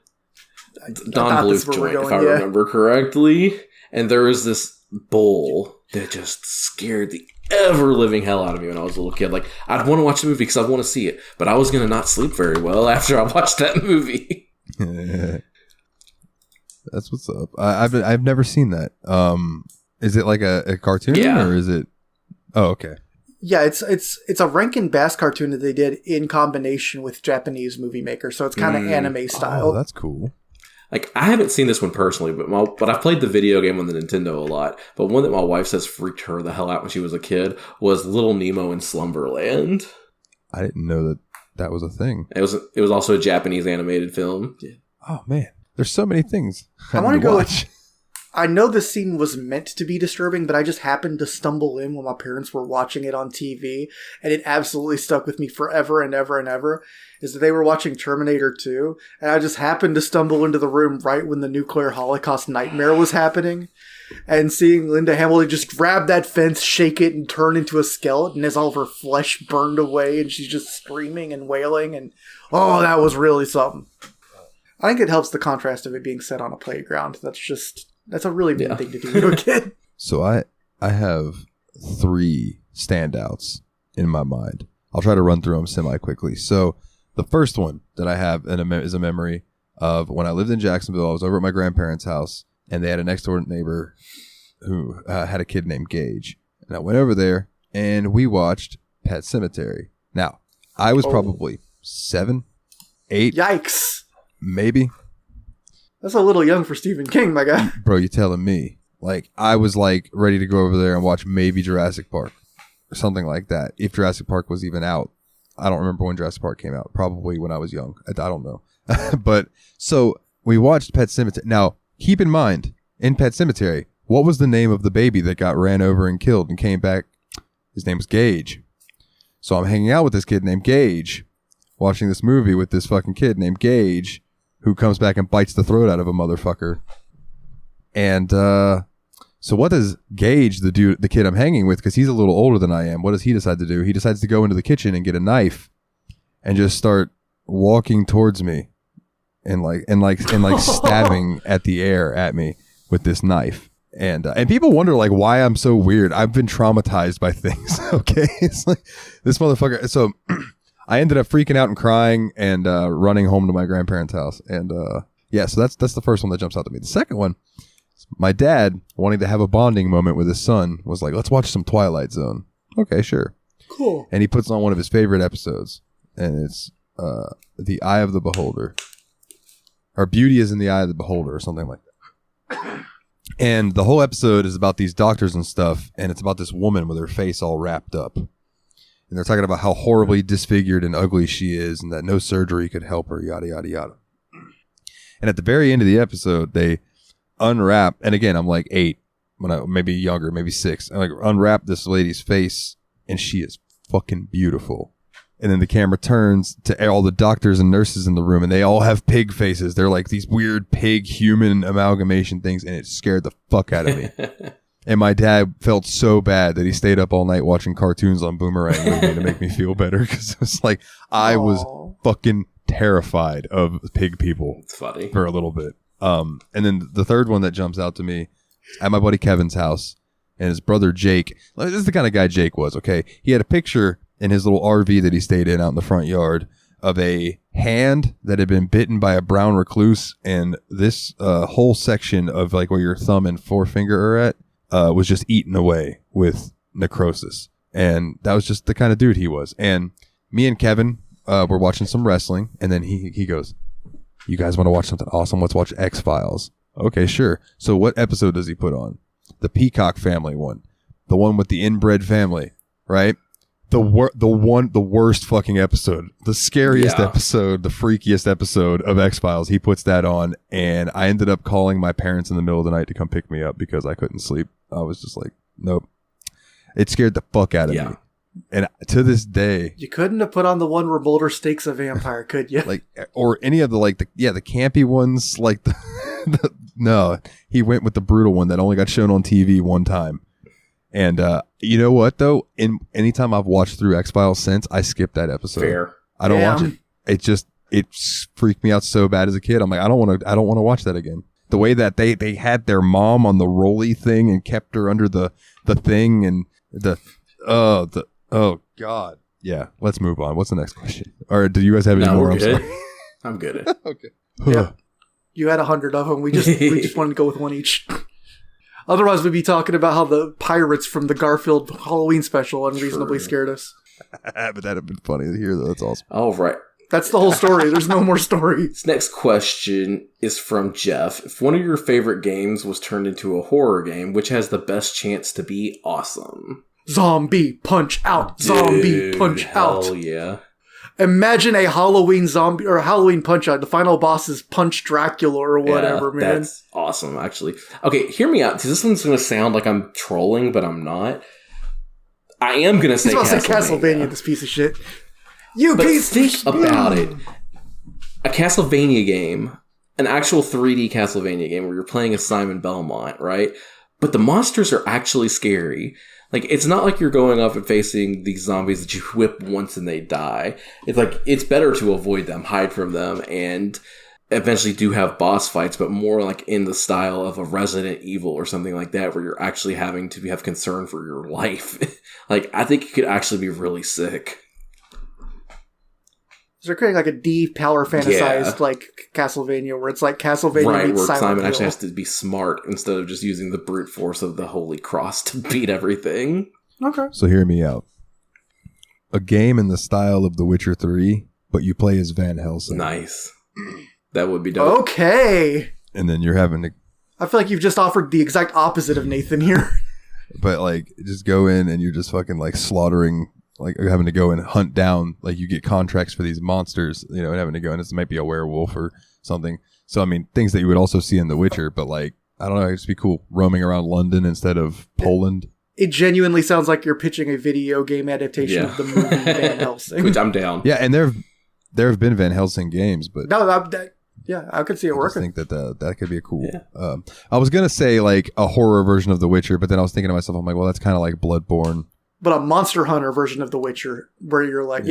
Don Bluth joint, if I remember correctly. And there was this bull that just scared the ever-living hell out of me when I was a little kid. Like, I'd want to watch the movie because I'd want to see it, but I was going to not sleep very well after I watched that movie. That's what's up. I've never seen that. Is it like a cartoon, or is it? Oh, okay. Yeah, it's a Rankin Bass cartoon that they did in combination with Japanese movie maker, so it's kind of anime style. Oh, that's cool. Like, I haven't seen this one personally, but I've played the video game on the Nintendo a lot. But one that my wife says freaked her the hell out when she was a kid was Little Nemo in Slumberland. I didn't know that was a thing. It was also a Japanese animated film. Yeah. Oh man, there's so many things. I want to go watch. I know the scene was meant to be disturbing, but I just happened to stumble in when my parents were watching it on TV, and it absolutely stuck with me forever and ever and ever, is that they were watching Terminator 2, and I just happened to stumble into the room right when the nuclear holocaust nightmare was happening, and seeing Linda Hamilton just grab that fence, shake it, and turn into a skeleton as all of her flesh burned away, and she's just screaming and wailing, and oh, that was really something. I think it helps the contrast of it being set on a playground. That's a really mean thing to do to a kid. So I have 3 standouts in my mind. I'll try to run through them semi-quickly. So the first one that I have is a memory of when I lived in Jacksonville. I was over at my grandparents' house, and they had a next-door neighbor who had a kid named Gage. And I went over there, and we watched Pet Sematary. Now, I was probably 7, 8. Yikes. Maybe. That's a little young for Stephen King, my guy. Bro, you telling me. Like, I was like ready to go over there and watch maybe Jurassic Park or something like that. If Jurassic Park was even out. I don't remember when Jurassic Park came out. Probably when I was young. I don't know. But so we watched Pet Sematary. Now, keep in mind, in Pet Sematary, what was the name of the baby that got ran over and killed and came back? His name was Gage. So I'm hanging out with this kid named Gage, watching this movie with this fucking kid named Gage, who comes back and bites the throat out of a motherfucker. And so what does Gage, the kid I'm hanging with, because he's a little older than I am, what does he decide to do? He decides to go into the kitchen and get a knife and just start walking towards me and stabbing at the air at me with this knife. And people wonder like why I'm so weird. I've been traumatized by things. Okay, it's like this motherfucker. So I ended up freaking out and crying and running home to my grandparents' house. And so that's the first one that jumps out to me. The second one, my dad, wanting to have a bonding moment with his son, was like, let's watch some Twilight Zone. Okay, sure. Cool. And he puts on one of his favorite episodes, and it's The Eye of the Beholder. Or Beauty is in the Eye of the Beholder, or something like that. And the whole episode is about these doctors and stuff, and it's about this woman with her face all wrapped up. And they're talking about how horribly disfigured and ugly she is and that no surgery could help her, yada, yada, yada. And at the very end of the episode, they unwrap, and again, I'm like 8, maybe younger, maybe 6. And like unwrap this lady's face, and she is fucking beautiful. And then the camera turns to all the doctors and nurses in the room, and they all have pig faces. They're like these weird pig human amalgamation things, and it scared the fuck out of me. And my dad felt so bad that he stayed up all night watching cartoons on Boomerang with me to make me feel better, because it was like I was fucking terrified of pig people. It's funny. For a little bit. And then the third one that jumps out to me, at my buddy Kevin's house, and his brother Jake. This is the kind of guy Jake was, okay? He had a picture in his little RV that he stayed in out in the front yard of a hand that had been bitten by a brown recluse, and this whole section of like where your thumb and forefinger are at was just eaten away with necrosis. And that was just the kind of dude he was. And me and Kevin were watching some wrestling, and then he goes, "You guys want to watch something awesome? Let's watch X-Files." Okay, sure. So what episode does he put on? The Peacock family one. The one with the inbred family, right? The worst fucking episode. The scariest episode, the freakiest episode of X-Files. He puts that on, and I ended up calling my parents in the middle of the night to come pick me up because I couldn't sleep. I was just like, nope. It scared the fuck out of me. And to this day, you couldn't have put on the one where Mulder stakes a vampire, could you? Like, or any of the the campy ones, like no, he went with the brutal one that only got shown on TV one time. And you know what though? Anytime I've watched through X-Files since, I skipped that episode. Fair. I don't watch it. It freaked me out so bad as a kid. I'm like, I don't want to watch that again. The way that they had their mom on the rolly thing and kept her under the thing and oh God. Yeah, let's move on. What's the next question? Or do you guys have any more? I'm sorry. I'm good. Okay. Yeah. You had 100 of them. We just wanted to go with one each. Otherwise, we'd be talking about how the pirates from the Garfield Halloween special unreasonably scared us. But that'd have been funny to hear, though. That's awesome. All right. That's the whole story. There's no more story. This next question is from Jeff. If one of your favorite games was turned into a horror game, which has the best chance to be awesome? Zombie punch out. Zombie punch out. Hell yeah. Imagine a Halloween zombie or a Halloween punch out. The final boss is Punch Dracula or whatever, man. That's awesome, actually. Okay, hear me out, because this one's going to sound like I'm trolling, but I'm not. I am going to say Castlevania, this piece of shit. Think about it. A Castlevania game, an actual 3D Castlevania game where you're playing as Simon Belmont, right? But the monsters are actually scary. Like, it's not like you're going up and facing these zombies that you whip once and they die. It's like, it's better to avoid them, hide from them, and eventually do have boss fights, but more like in the style of a Resident Evil or something like that, where you're actually having to have concern for your life. Like, I think it could actually be really sick. So they're creating like a deep-power fantasized like Castlevania, where it's like Castlevania right, meets where Silent Simon Hill. actually has to be smart instead of just using the brute force of the Holy Cross to beat everything. Okay. So hear me out. A game in the style of The Witcher 3, but you play as Van Helsing. Nice. That would be dope. Okay. And then you're having to... I feel like you've just offered the exact opposite of Nathan here. But like, just go in and you're just fucking like slaughtering... Like having to go and hunt down, like you get contracts for these monsters, you know, and having to go, and this might be a werewolf or something. So, I mean, things that you would also see in The Witcher, but like, I don't know, it'd just be cool roaming around London instead of Poland. It genuinely sounds like you're pitching a video game adaptation of the movie Van Helsing. Which I'm down. Yeah, and there have been Van Helsing games, but yeah, I could see it working. I think that could be a cool. Yeah. I was gonna say like a horror version of The Witcher, but then I was thinking to myself, I'm like, well, that's kind of like Bloodborne. But a Monster Hunter version of The Witcher, where you're like,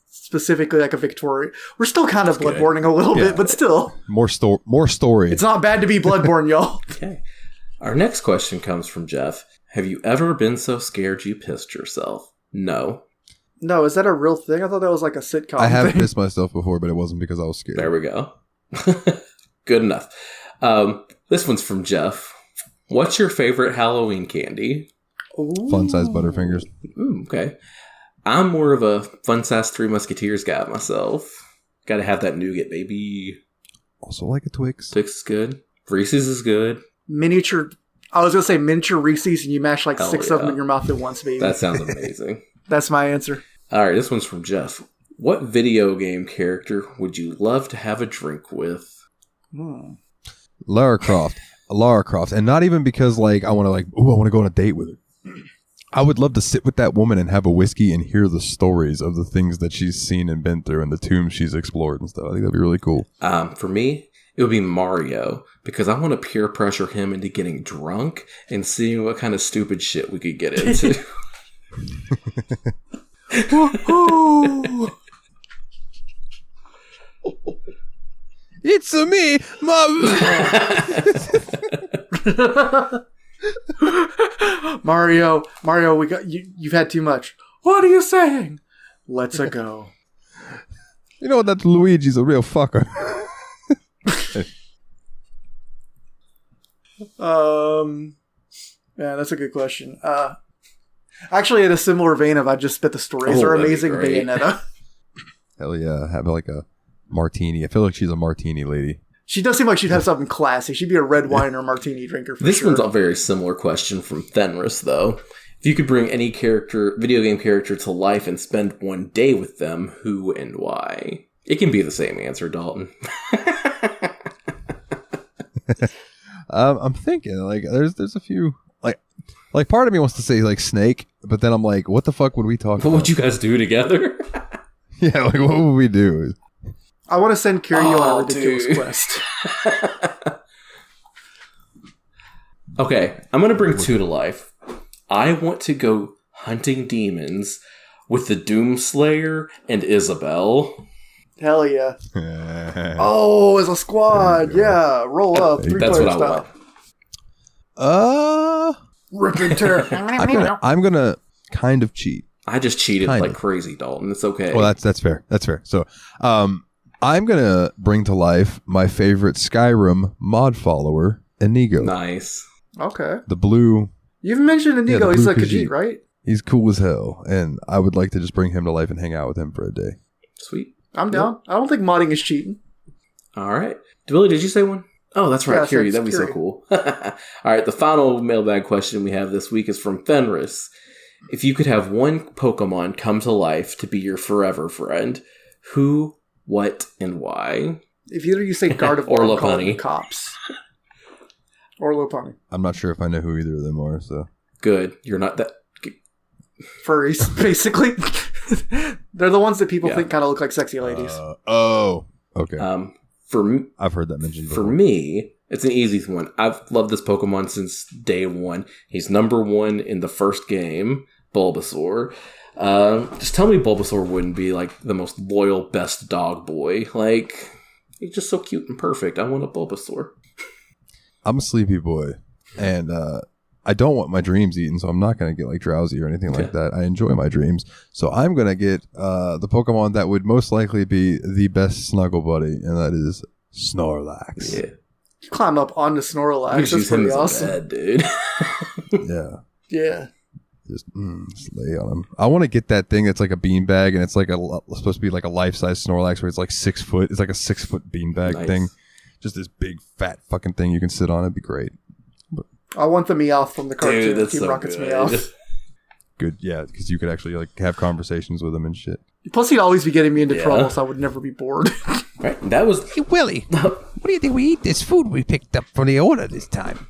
specifically like a Victorian. We're still kind of Bloodborning a little bit, but still. More story. It's not bad to be Bloodborne, y'all. Okay. Our next question comes from Jeff. Have you ever been so scared you pissed yourself? No. No, is that a real thing? I thought that was like a sitcom I have thing. pissed myself before, but it wasn't because I was scared. There we go. Good enough. This one's from Jeff. What's your favorite Halloween candy? Fun-sized Butterfingers. Ooh, okay. I'm more of a fun-sized Three Musketeers guy myself. Gotta have that nougat, baby. Also like a Twix. Twix is good. Reese's is good. miniature. I was gonna say miniature Reese's, and you mash like Hell 6 of them in your mouth at once, baby. That sounds amazing. That's my answer. All right, this one's from Jeff. What video game character would you love to have a drink with? Lara Croft. Lara Croft. And not even because, like, I want to go on a date with her. I would love to sit with that woman and have a whiskey and hear the stories of the things that she's seen and been through and the tombs she's explored and stuff. I think that'd be really cool. For me, it would be Mario, because I want to peer pressure him into getting drunk and seeing what kind of stupid shit we could get into. It's a me, Mario, we got you. You've had too much. What are you saying? Let's go. You know that Luigi's a real fucker. Yeah, that's a good question. Actually, in a similar vein of I just spit the stories are amazing. Bayonetta. Hell yeah, have like a martini. I feel like she's a martini lady. She does seem like she'd have something classy. She'd be a red wine or martini drinker for This sure. one's a very similar question from Fenris, though. If you could bring any video game character to life and spend one day with them, who and why? It can be the same answer, Dalton. I'm thinking like there's a few like part of me wants to say like Snake, but then I'm like, what the fuck would we talk about? What would you guys do together? Yeah, like what would we do? I want to send Kiryu on a ridiculous quest. Okay, I'm going to bring two to life. I want to go hunting demons with the Doomslayer and Isabel. Hell yeah. Oh, as a squad. Yeah. Roll up. 3 That's player what I style. want. Rip and tear. I'm gonna kind of cheat. I just cheated Kinda. like crazy, Dalton. It's okay. Well, that's fair. That's fair. So, I'm gonna bring to life my favorite Skyrim mod follower, Inigo. Nice. Okay. The blue. You've mentioned Inigo. the He's blue a Khajiit, Khajiit. right? He's cool as hell, and I would like to just bring him to life and hang out with him for a day. Sweet. I'm down. I don't think modding is cheating. All right. Billy, did you say one? Oh, that's right. Yeah, Kiryu. That'd be so Kiryu. cool. All right. The final mailbag question we have this week is from Fenris. If you could have one Pokemon come to life to be your forever friend, who, what, and why? If either you say Gardevoir Or I'm calling Lopunny. the cops. Or Lopunny. I'm not sure if I know who either of them are. So Good. You're not that. Furries, basically. They're the ones that people Yeah. think kind of look like sexy ladies. Okay. I've heard that mentioned before. For me, it's an easy one. I've loved this Pokemon since day one. He's number one in the first game, Bulbasaur. Just tell me Bulbasaur wouldn't be like the most loyal, best dog boy. Like, he's just so cute and perfect. I want a Bulbasaur. I'm a sleepy boy, and I don't want my dreams eaten, so I'm not going to get like drowsy or anything like that. I enjoy my dreams, so I'm going to get the Pokemon that would most likely be the best snuggle buddy, and that is Snorlax. Yeah. You climb up onto Snorlax. Just That's use him pretty as a awesome. bed, dude. Yeah. Yeah. Just lay on him. I want to get that thing that's like a beanbag, and it's like supposed to be like a life-size Snorlax, where it's like 6 foot. It's like a 6 foot beanbag Nice. thing. Just this big fat fucking thing you can sit on. It'd be great. I want the Meowth from the cartoon. Dude, that's Team so Rocket's good. Meowth. Good, yeah, because you could actually like have conversations with him and shit. Plus, he'd always be getting me into Yeah. trouble, so I would never be bored. Right. That was. Hey, Willie, what do you think we eat this food we picked up from the order this time?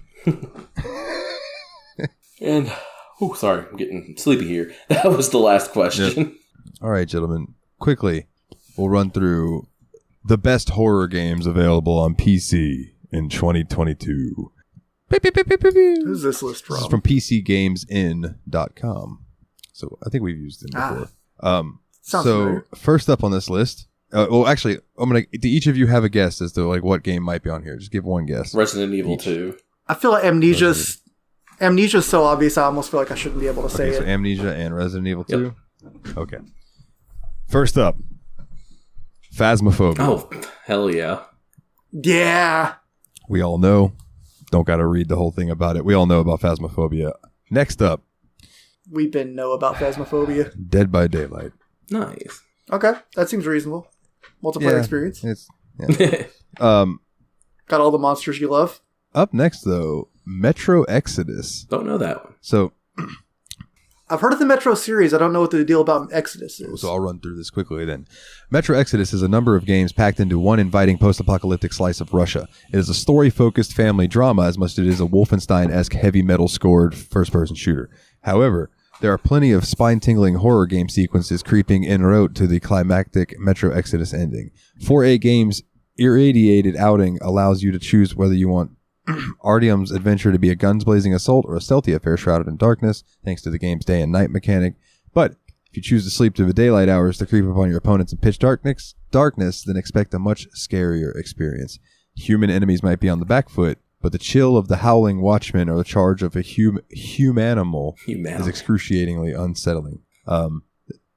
And. Oh, sorry. I'm getting sleepy here. That was the last question. All right, gentlemen, quickly, we'll run through the best horror games available on PC in 2022. Who's this list This is from? from PCGamesIn.com. So I think we've used it before. Sounds So familiar. first up on this list, well, actually, I'm gonna. Do each of you have a guess as to like what game might be on here? Just give one guess. Resident Evil 2. I feel like Amnesia's so obvious, I almost feel like I shouldn't be able to say Okay, so it. Amnesia and Resident Evil 2. Okay. First up, Phasmophobia. Oh, hell yeah. Yeah. We all know. Don't got to read the whole thing about it. We all know about Phasmophobia. Next up, We've been know about Phasmophobia. Dead by Daylight. Nice. Okay, that seems reasonable. Multiplayer experience. It's Got all the monsters you love. Up next, though, Metro Exodus. Don't know that one. So I've heard of the Metro series. I don't know what the deal about Exodus is. So I'll run through this quickly then. Metro Exodus is a number of games packed into one inviting post-apocalyptic slice of Russia. It is a story-focused family drama as much as it is a Wolfenstein-esque heavy metal-scored first-person shooter. However, there are plenty of spine-tingling horror game sequences creeping en route to the climactic Metro Exodus ending. 4A Games' irradiated outing allows you to choose whether you want Artyom's adventure to be a guns-blazing assault or a stealthy affair shrouded in darkness, thanks to the game's day and night mechanic. But if you choose to sleep through the daylight hours to creep upon your opponents in pitch darkness, then expect a much scarier experience. Human enemies might be on the back foot, but the chill of the howling watchmen or the charge of a humanimal is excruciatingly unsettling.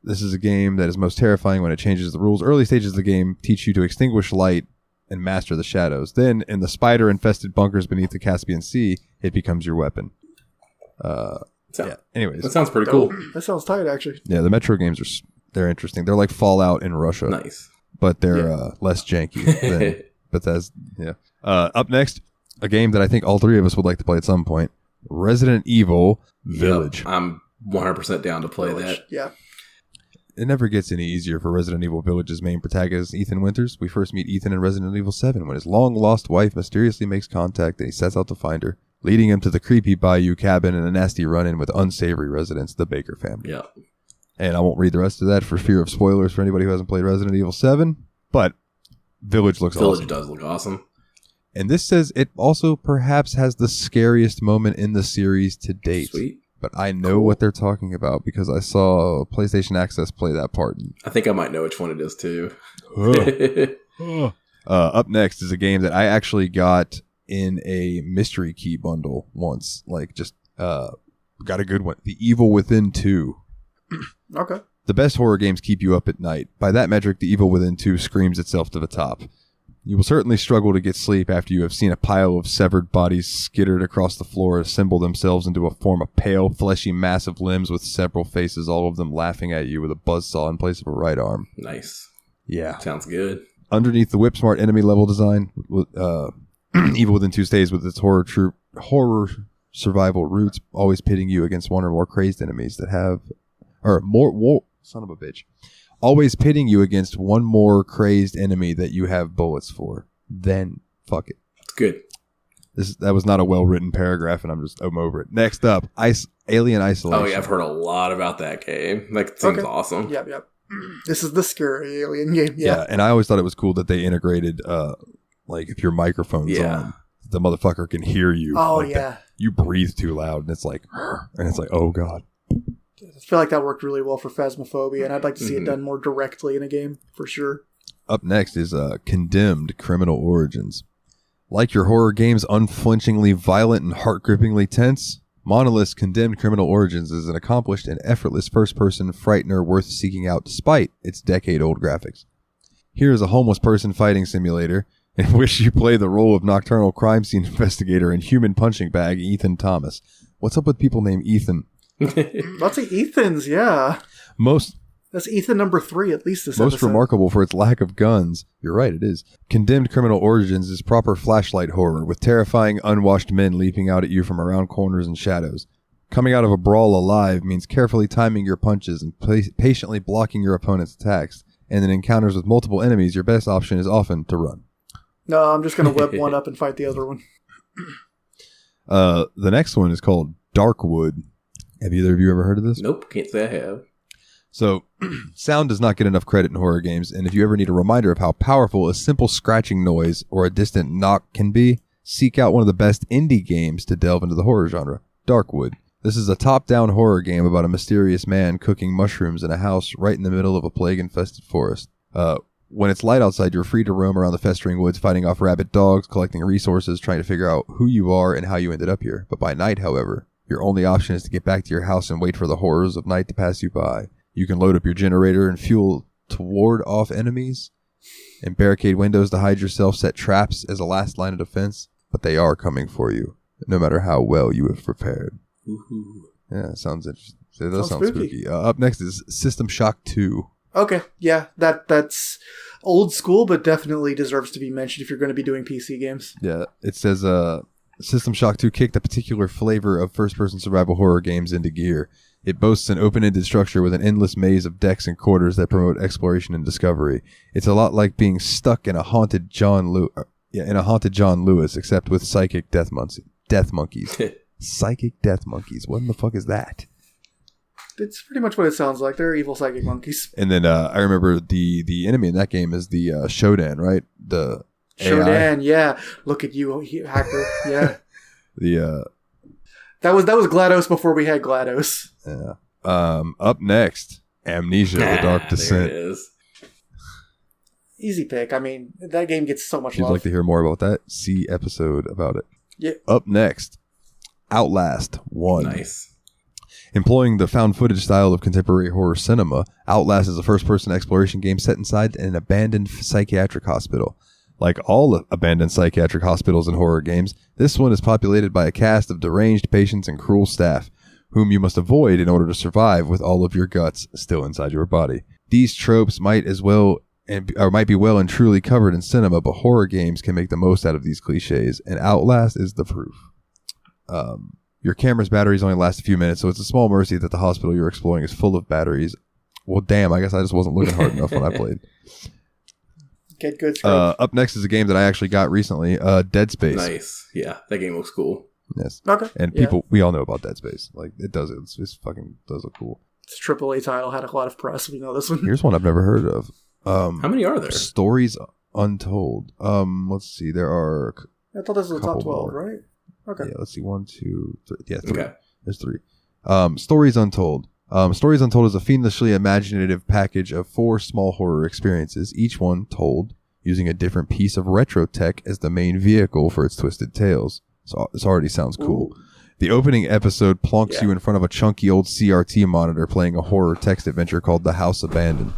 This is a game that is most terrifying when it changes the rules. Early stages of the game teach you to extinguish light and master the shadows. Then, in the spider-infested bunkers beneath the Caspian Sea, it becomes your weapon. Anyways. That sounds pretty cool. That sounds tight, actually. Yeah, the Metro games they're interesting. They're like Fallout in Russia. Nice. But they're less janky than Bethesda. Yeah. Up next, a game that I think all three of us would like to play at some point. Resident Evil Village. Yep, I'm 100% down to play that. Yeah. It never gets any easier for Resident Evil Village's main protagonist, Ethan Winters. We first meet Ethan in Resident Evil 7 when his long-lost wife mysteriously makes contact and he sets out to find her, leading him to the creepy Bayou cabin and a nasty run-in with unsavory residents, the Baker family. Yeah. And I won't read the rest of that for fear of spoilers for anybody who hasn't played Resident Evil 7, but Village looks awesome. Village does look awesome. And this says it also perhaps has the scariest moment in the series to date. Sweet. But I know what they're talking about because I saw PlayStation Access play that part. I think I might know which one it is too. Up next is a game that I actually got in a mystery key bundle once. Like, just got a good one. The Evil Within 2. Okay. The best horror games keep you up at night. By that metric, The Evil Within 2 screams itself to the top. You will certainly struggle to get sleep after you have seen a pile of severed bodies skittered across the floor assemble themselves into a form of pale, fleshy, massive limbs with several faces, all of them laughing at you with a buzzsaw in place of a right arm. Nice. Yeah. Sounds good. Underneath the whip-smart enemy level design, Evil Within 2 stays with its horror survival roots, always pitting you against one or more crazed enemies that have... son of a bitch. Always pitting you against one more crazed enemy that you have bullets for. Then, fuck it. Good. That was not a well-written paragraph, and I'm over it. Next up, Alien Isolation. Oh, yeah, I've heard a lot about that game. That seems awesome. Yep. This is the scary alien game. Yeah, and I always thought it was cool that they integrated, like, if your microphone's on, the motherfucker can hear you. Oh, like yeah. You breathe too loud, and it's like, oh, God. I feel like that worked really well for Phasmophobia, and I'd like to see it done more directly in a game, for sure. Up next is Condemned Criminal Origins. Like your horror games unflinchingly violent and heart-grippingly tense, Monolith's Condemned Criminal Origins is an accomplished and effortless first-person frightener worth seeking out despite its decade-old graphics. Here is a homeless person fighting simulator in which you play the role of nocturnal crime scene investigator and human punching bag Ethan Thomas. What's up with people named Ethan? Lots of Ethans, yeah. That's Ethan number 3, at least this most episode. remarkable for its lack of guns. You're right, it is. Condemned Criminal Origins is proper flashlight horror, with terrifying unwashed men leaping out at you from around corners and shadows. Coming out of a brawl alive means carefully timing your punches and patiently blocking your opponent's attacks. And in encounters with multiple enemies, your best option is often to run. No, I'm just going to whip one up and fight the other one. The next one is called Darkwood. Have either of you ever heard of this? Nope, can't say I have. So, sound does not get enough credit in horror games, and if you ever need a reminder of how powerful a simple scratching noise or a distant knock can be, seek out one of the best indie games to delve into the horror genre, Darkwood. This is a top-down horror game about a mysterious man cooking mushrooms in a house right in the middle of a plague-infested forest. When it's light outside, you're free to roam around the festering woods, fighting off rabid dogs, collecting resources, trying to figure out who you are and how you ended up here. But by night, however, your only option is to get back to your house and wait for the horrors of night to pass you by. You can load up your generator and fuel to ward off enemies, and barricade windows to hide yourself, set traps as a last line of defense, but they are coming for you, no matter how well you have prepared. Ooh. Yeah, sounds interesting. That does sound spooky. Up next is System Shock 2. Okay, yeah, that's old school, but definitely deserves to be mentioned if you're going to be doing PC games. Yeah, it says System Shock 2 kicked a particular flavor of first-person survival horror games into gear. It boasts an open-ended structure with an endless maze of decks and quarters that promote exploration and discovery. It's a lot like being stuck in a haunted John Lewis, except with psychic death monkeys. Psychic death monkeys. What in the fuck is that? It's pretty much what it sounds like. They're evil psychic monkeys. And then I remember the enemy in that game is the Shodan, right? The Shodan, yeah. Look at you, hacker. Yeah. That was GLaDOS before we had GLaDOS. Yeah. Up next, Amnesia: The Dark Descent. There it is. Easy pick. I mean, that game gets so much If you'd love. like to hear more about that, see episode about it. Yeah. Up next, Outlast 1. Nice. Employing the found footage style of contemporary horror cinema, Outlast is a first-person exploration game set inside an abandoned psychiatric hospital. Like all abandoned psychiatric hospitals in horror games, this one is populated by a cast of deranged patients and cruel staff, whom you must avoid in order to survive with all of your guts still inside your body. These tropes might be well and truly covered in cinema, but horror games can make the most out of these cliches, and Outlast is the proof. Your camera's batteries only last a few minutes, so it's a small mercy that the hospital you're exploring is full of batteries. Well, damn, I guess I just wasn't looking hard enough when I played. Get good. Up next is a game that I actually got recently, Dead Space. Nice. Yeah, that game looks cool. Yes. Okay. And people, we all know about Dead Space. Like, it fucking does look cool. It's a AAA title, had a lot of press. We know this one. Here's one I've never heard of. How many are there? Stories Untold. Let's see. There are. I thought this was the top 12, more. right? Okay. Yeah, let's see. 1, 2, 3. Yeah, 3. Okay. There's 3. Stories Untold. Stories Untold is a fiendishly imaginative package of 4 small horror experiences, each one told using a different piece of retro tech as the main vehicle for its twisted tales. So this already sounds cool. Ooh. The opening episode plonks you in front of a chunky old CRT monitor playing a horror text adventure called The House Abandoned.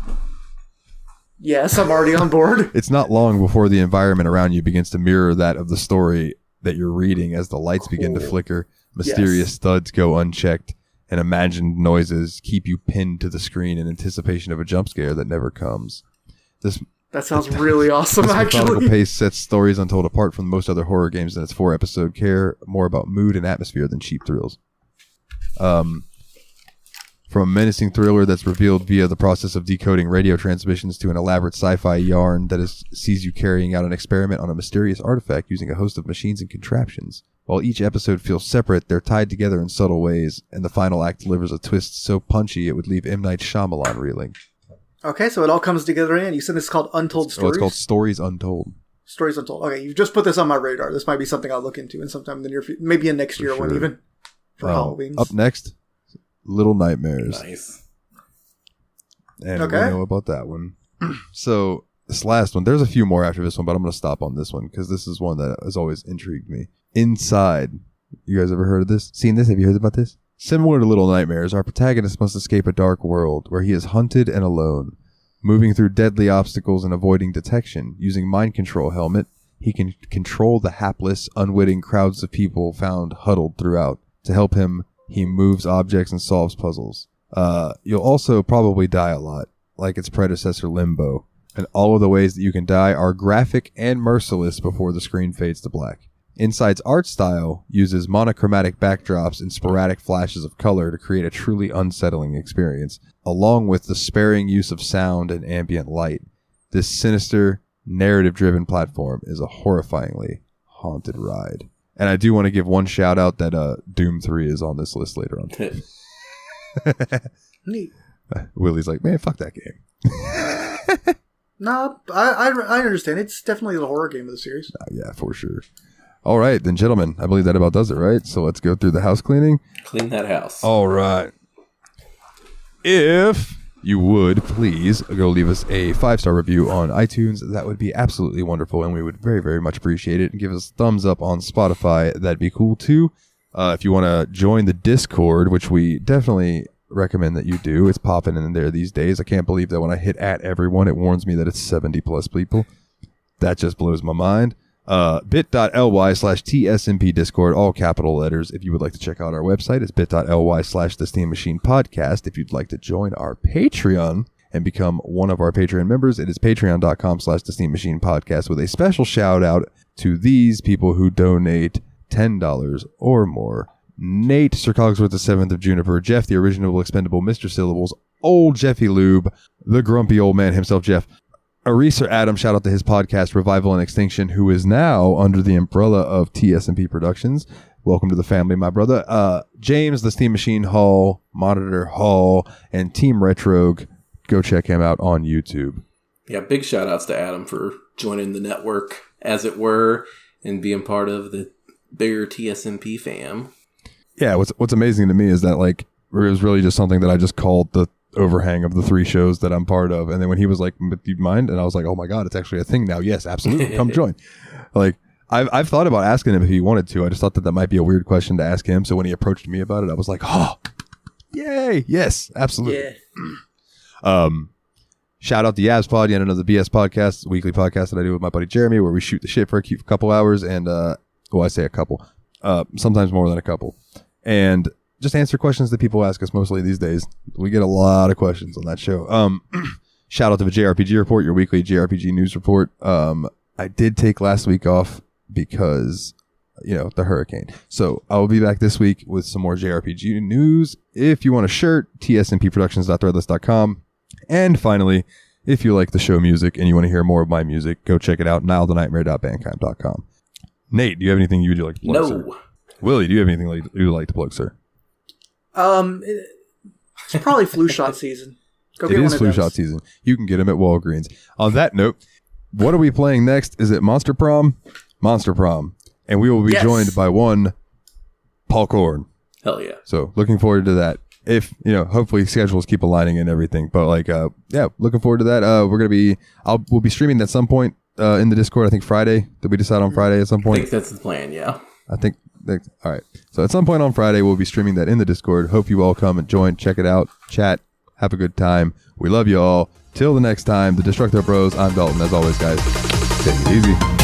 Yes, I'm already on board. It's not long before the environment around you begins to mirror that of the story that you're reading as the lights begin to flicker, mysterious studs go unchecked, and imagined noises keep you pinned to the screen in anticipation of a jump scare that never comes. That sounds really awesome, this methodical actually. pace sets Stories Untold apart from most other horror games in its 4-episode care more about mood and atmosphere than cheap thrills. From a menacing thriller that's revealed via the process of decoding radio transmissions to an elaborate sci-fi yarn that sees you carrying out an experiment on a mysterious artifact using a host of machines and contraptions. While each episode feels separate, they're tied together in subtle ways, and the final act delivers a twist so punchy it would leave M. Night Shyamalan reeling. Okay, so it all comes together in. You said it's called Untold Stories? Oh, it's called Stories Untold. Stories Untold. Okay, you've just put this on my radar. This might be something I'll look into in sometime in the near future. Maybe a next year one even. For Halloween. Up next, Little Nightmares. Nice. And we know about that one. So, this last one, there's a few more after this one, but I'm going to stop on this one because this is one that has always intrigued me. Inside. You guys ever heard of this? Seen this? Have you heard about this? Similar to Little Nightmares, our protagonist must escape a dark world where he is hunted and alone. Moving through deadly obstacles and avoiding detection, using mind control helmet, he can control the hapless, unwitting crowds of people found huddled throughout. To help him, he moves objects and solves puzzles. You'll also probably die a lot, like its predecessor Limbo, and all of the ways that you can die are graphic and merciless before the screen fades to black. Inside's art style uses monochromatic backdrops and sporadic flashes of color to create a truly unsettling experience, along with the sparing use of sound and ambient light. This sinister, narrative-driven platform is a horrifyingly haunted ride. And I do want to give one shout out that Doom 3 is on this list later on. Neat. Willie's like, man, fuck that game. No, I understand. It's definitely the horror game of the series. Yeah, for sure. All right, then, gentlemen, I believe that about does it, right? So let's go through the house cleaning. Clean that house. All right. If you would, please go leave us a 5-star review on iTunes. That would be absolutely wonderful, and we would very, very much appreciate it. And give us a thumbs up on Spotify. That'd be cool, too. If you want to join the Discord, which we definitely recommend that you do. It's popping in there these days. I can't believe that when I hit @everyone, it warns me that it's 70+ people. That just blows my mind. bit.ly/TSMP Discord, all capital letters. If you would like to check out our website, it's bit.ly/The Steam Machine Podcast. If you'd like to join our Patreon and become one of our Patreon members, it is patreon.com/The Steam Machine Podcast, with a special shout out to these people who donate $10 or more. Nate, Sir Cogsworth the 7th of Juniper, Jeff, the original expendable Mr. Syllables, Old Jeffy Lube, the grumpy old man himself, Jeff, Aris or Adam, shout out to his podcast, Revival and Extinction, who is now under the umbrella of TSMP Productions. Welcome to the family, my brother. James, the Steam Machine Hall, Monitor Hall, and Team Retrogue. Go check him out on YouTube. Yeah, big shout outs to Adam for joining the network, as it were, and being part of the bigger TSMP fam. Yeah, what's amazing to me is that, like, it was really just something that I just called the overhang of the 3 shows that I'm part of. And then when he was like, do you mind? And I was like, oh my God, it's actually a thing now. Yes, absolutely. Come join. Like, I've thought about asking him if he wanted to. I just thought that might be a weird question to ask him. So when he approached me about it, I was like, oh, yay. Yes, absolutely. Yeah. Shout out to Yabs Pod, yet another BS podcast, weekly podcast that I do with my buddy Jeremy, where we shoot the shit for a couple hours. And, I say a couple, sometimes more than a couple. And just answer questions that people ask us mostly these days. We get a lot of questions on that show. Shout out to the JRPG Report, your weekly JRPG news report. I did take last week off because, the hurricane. So I will be back this week with some more JRPG news. If you want a shirt, tsmpproductions.threadless.com. And finally, if you like the show music and you want to hear more of my music, go check it out, nilethenightmare.bandcamp.com. Nate, do you have anything you would like to plug, sir? No. Willie, do you have anything you would like to plug, sir? It's probably flu shot season. Go it is flu shot season. You can get them at Walgreens. On that note, what are we playing next? Is it Monster Prom? Monster Prom. And we will be joined by one Paul Korn. Hell yeah. So looking forward to that. If, hopefully schedules keep aligning and everything. But looking forward to that. We'll be streaming at some point in the Discord. I think Friday. Did we decide on Friday at some point? I think that's the plan, yeah. All right. So at some point on Friday, we'll be streaming that in the Discord. Hope you all come and join, check it out, chat, have a good time. We love you all. Till the next time, the Destructo Bros. I'm Dalton. As always, guys, take it easy.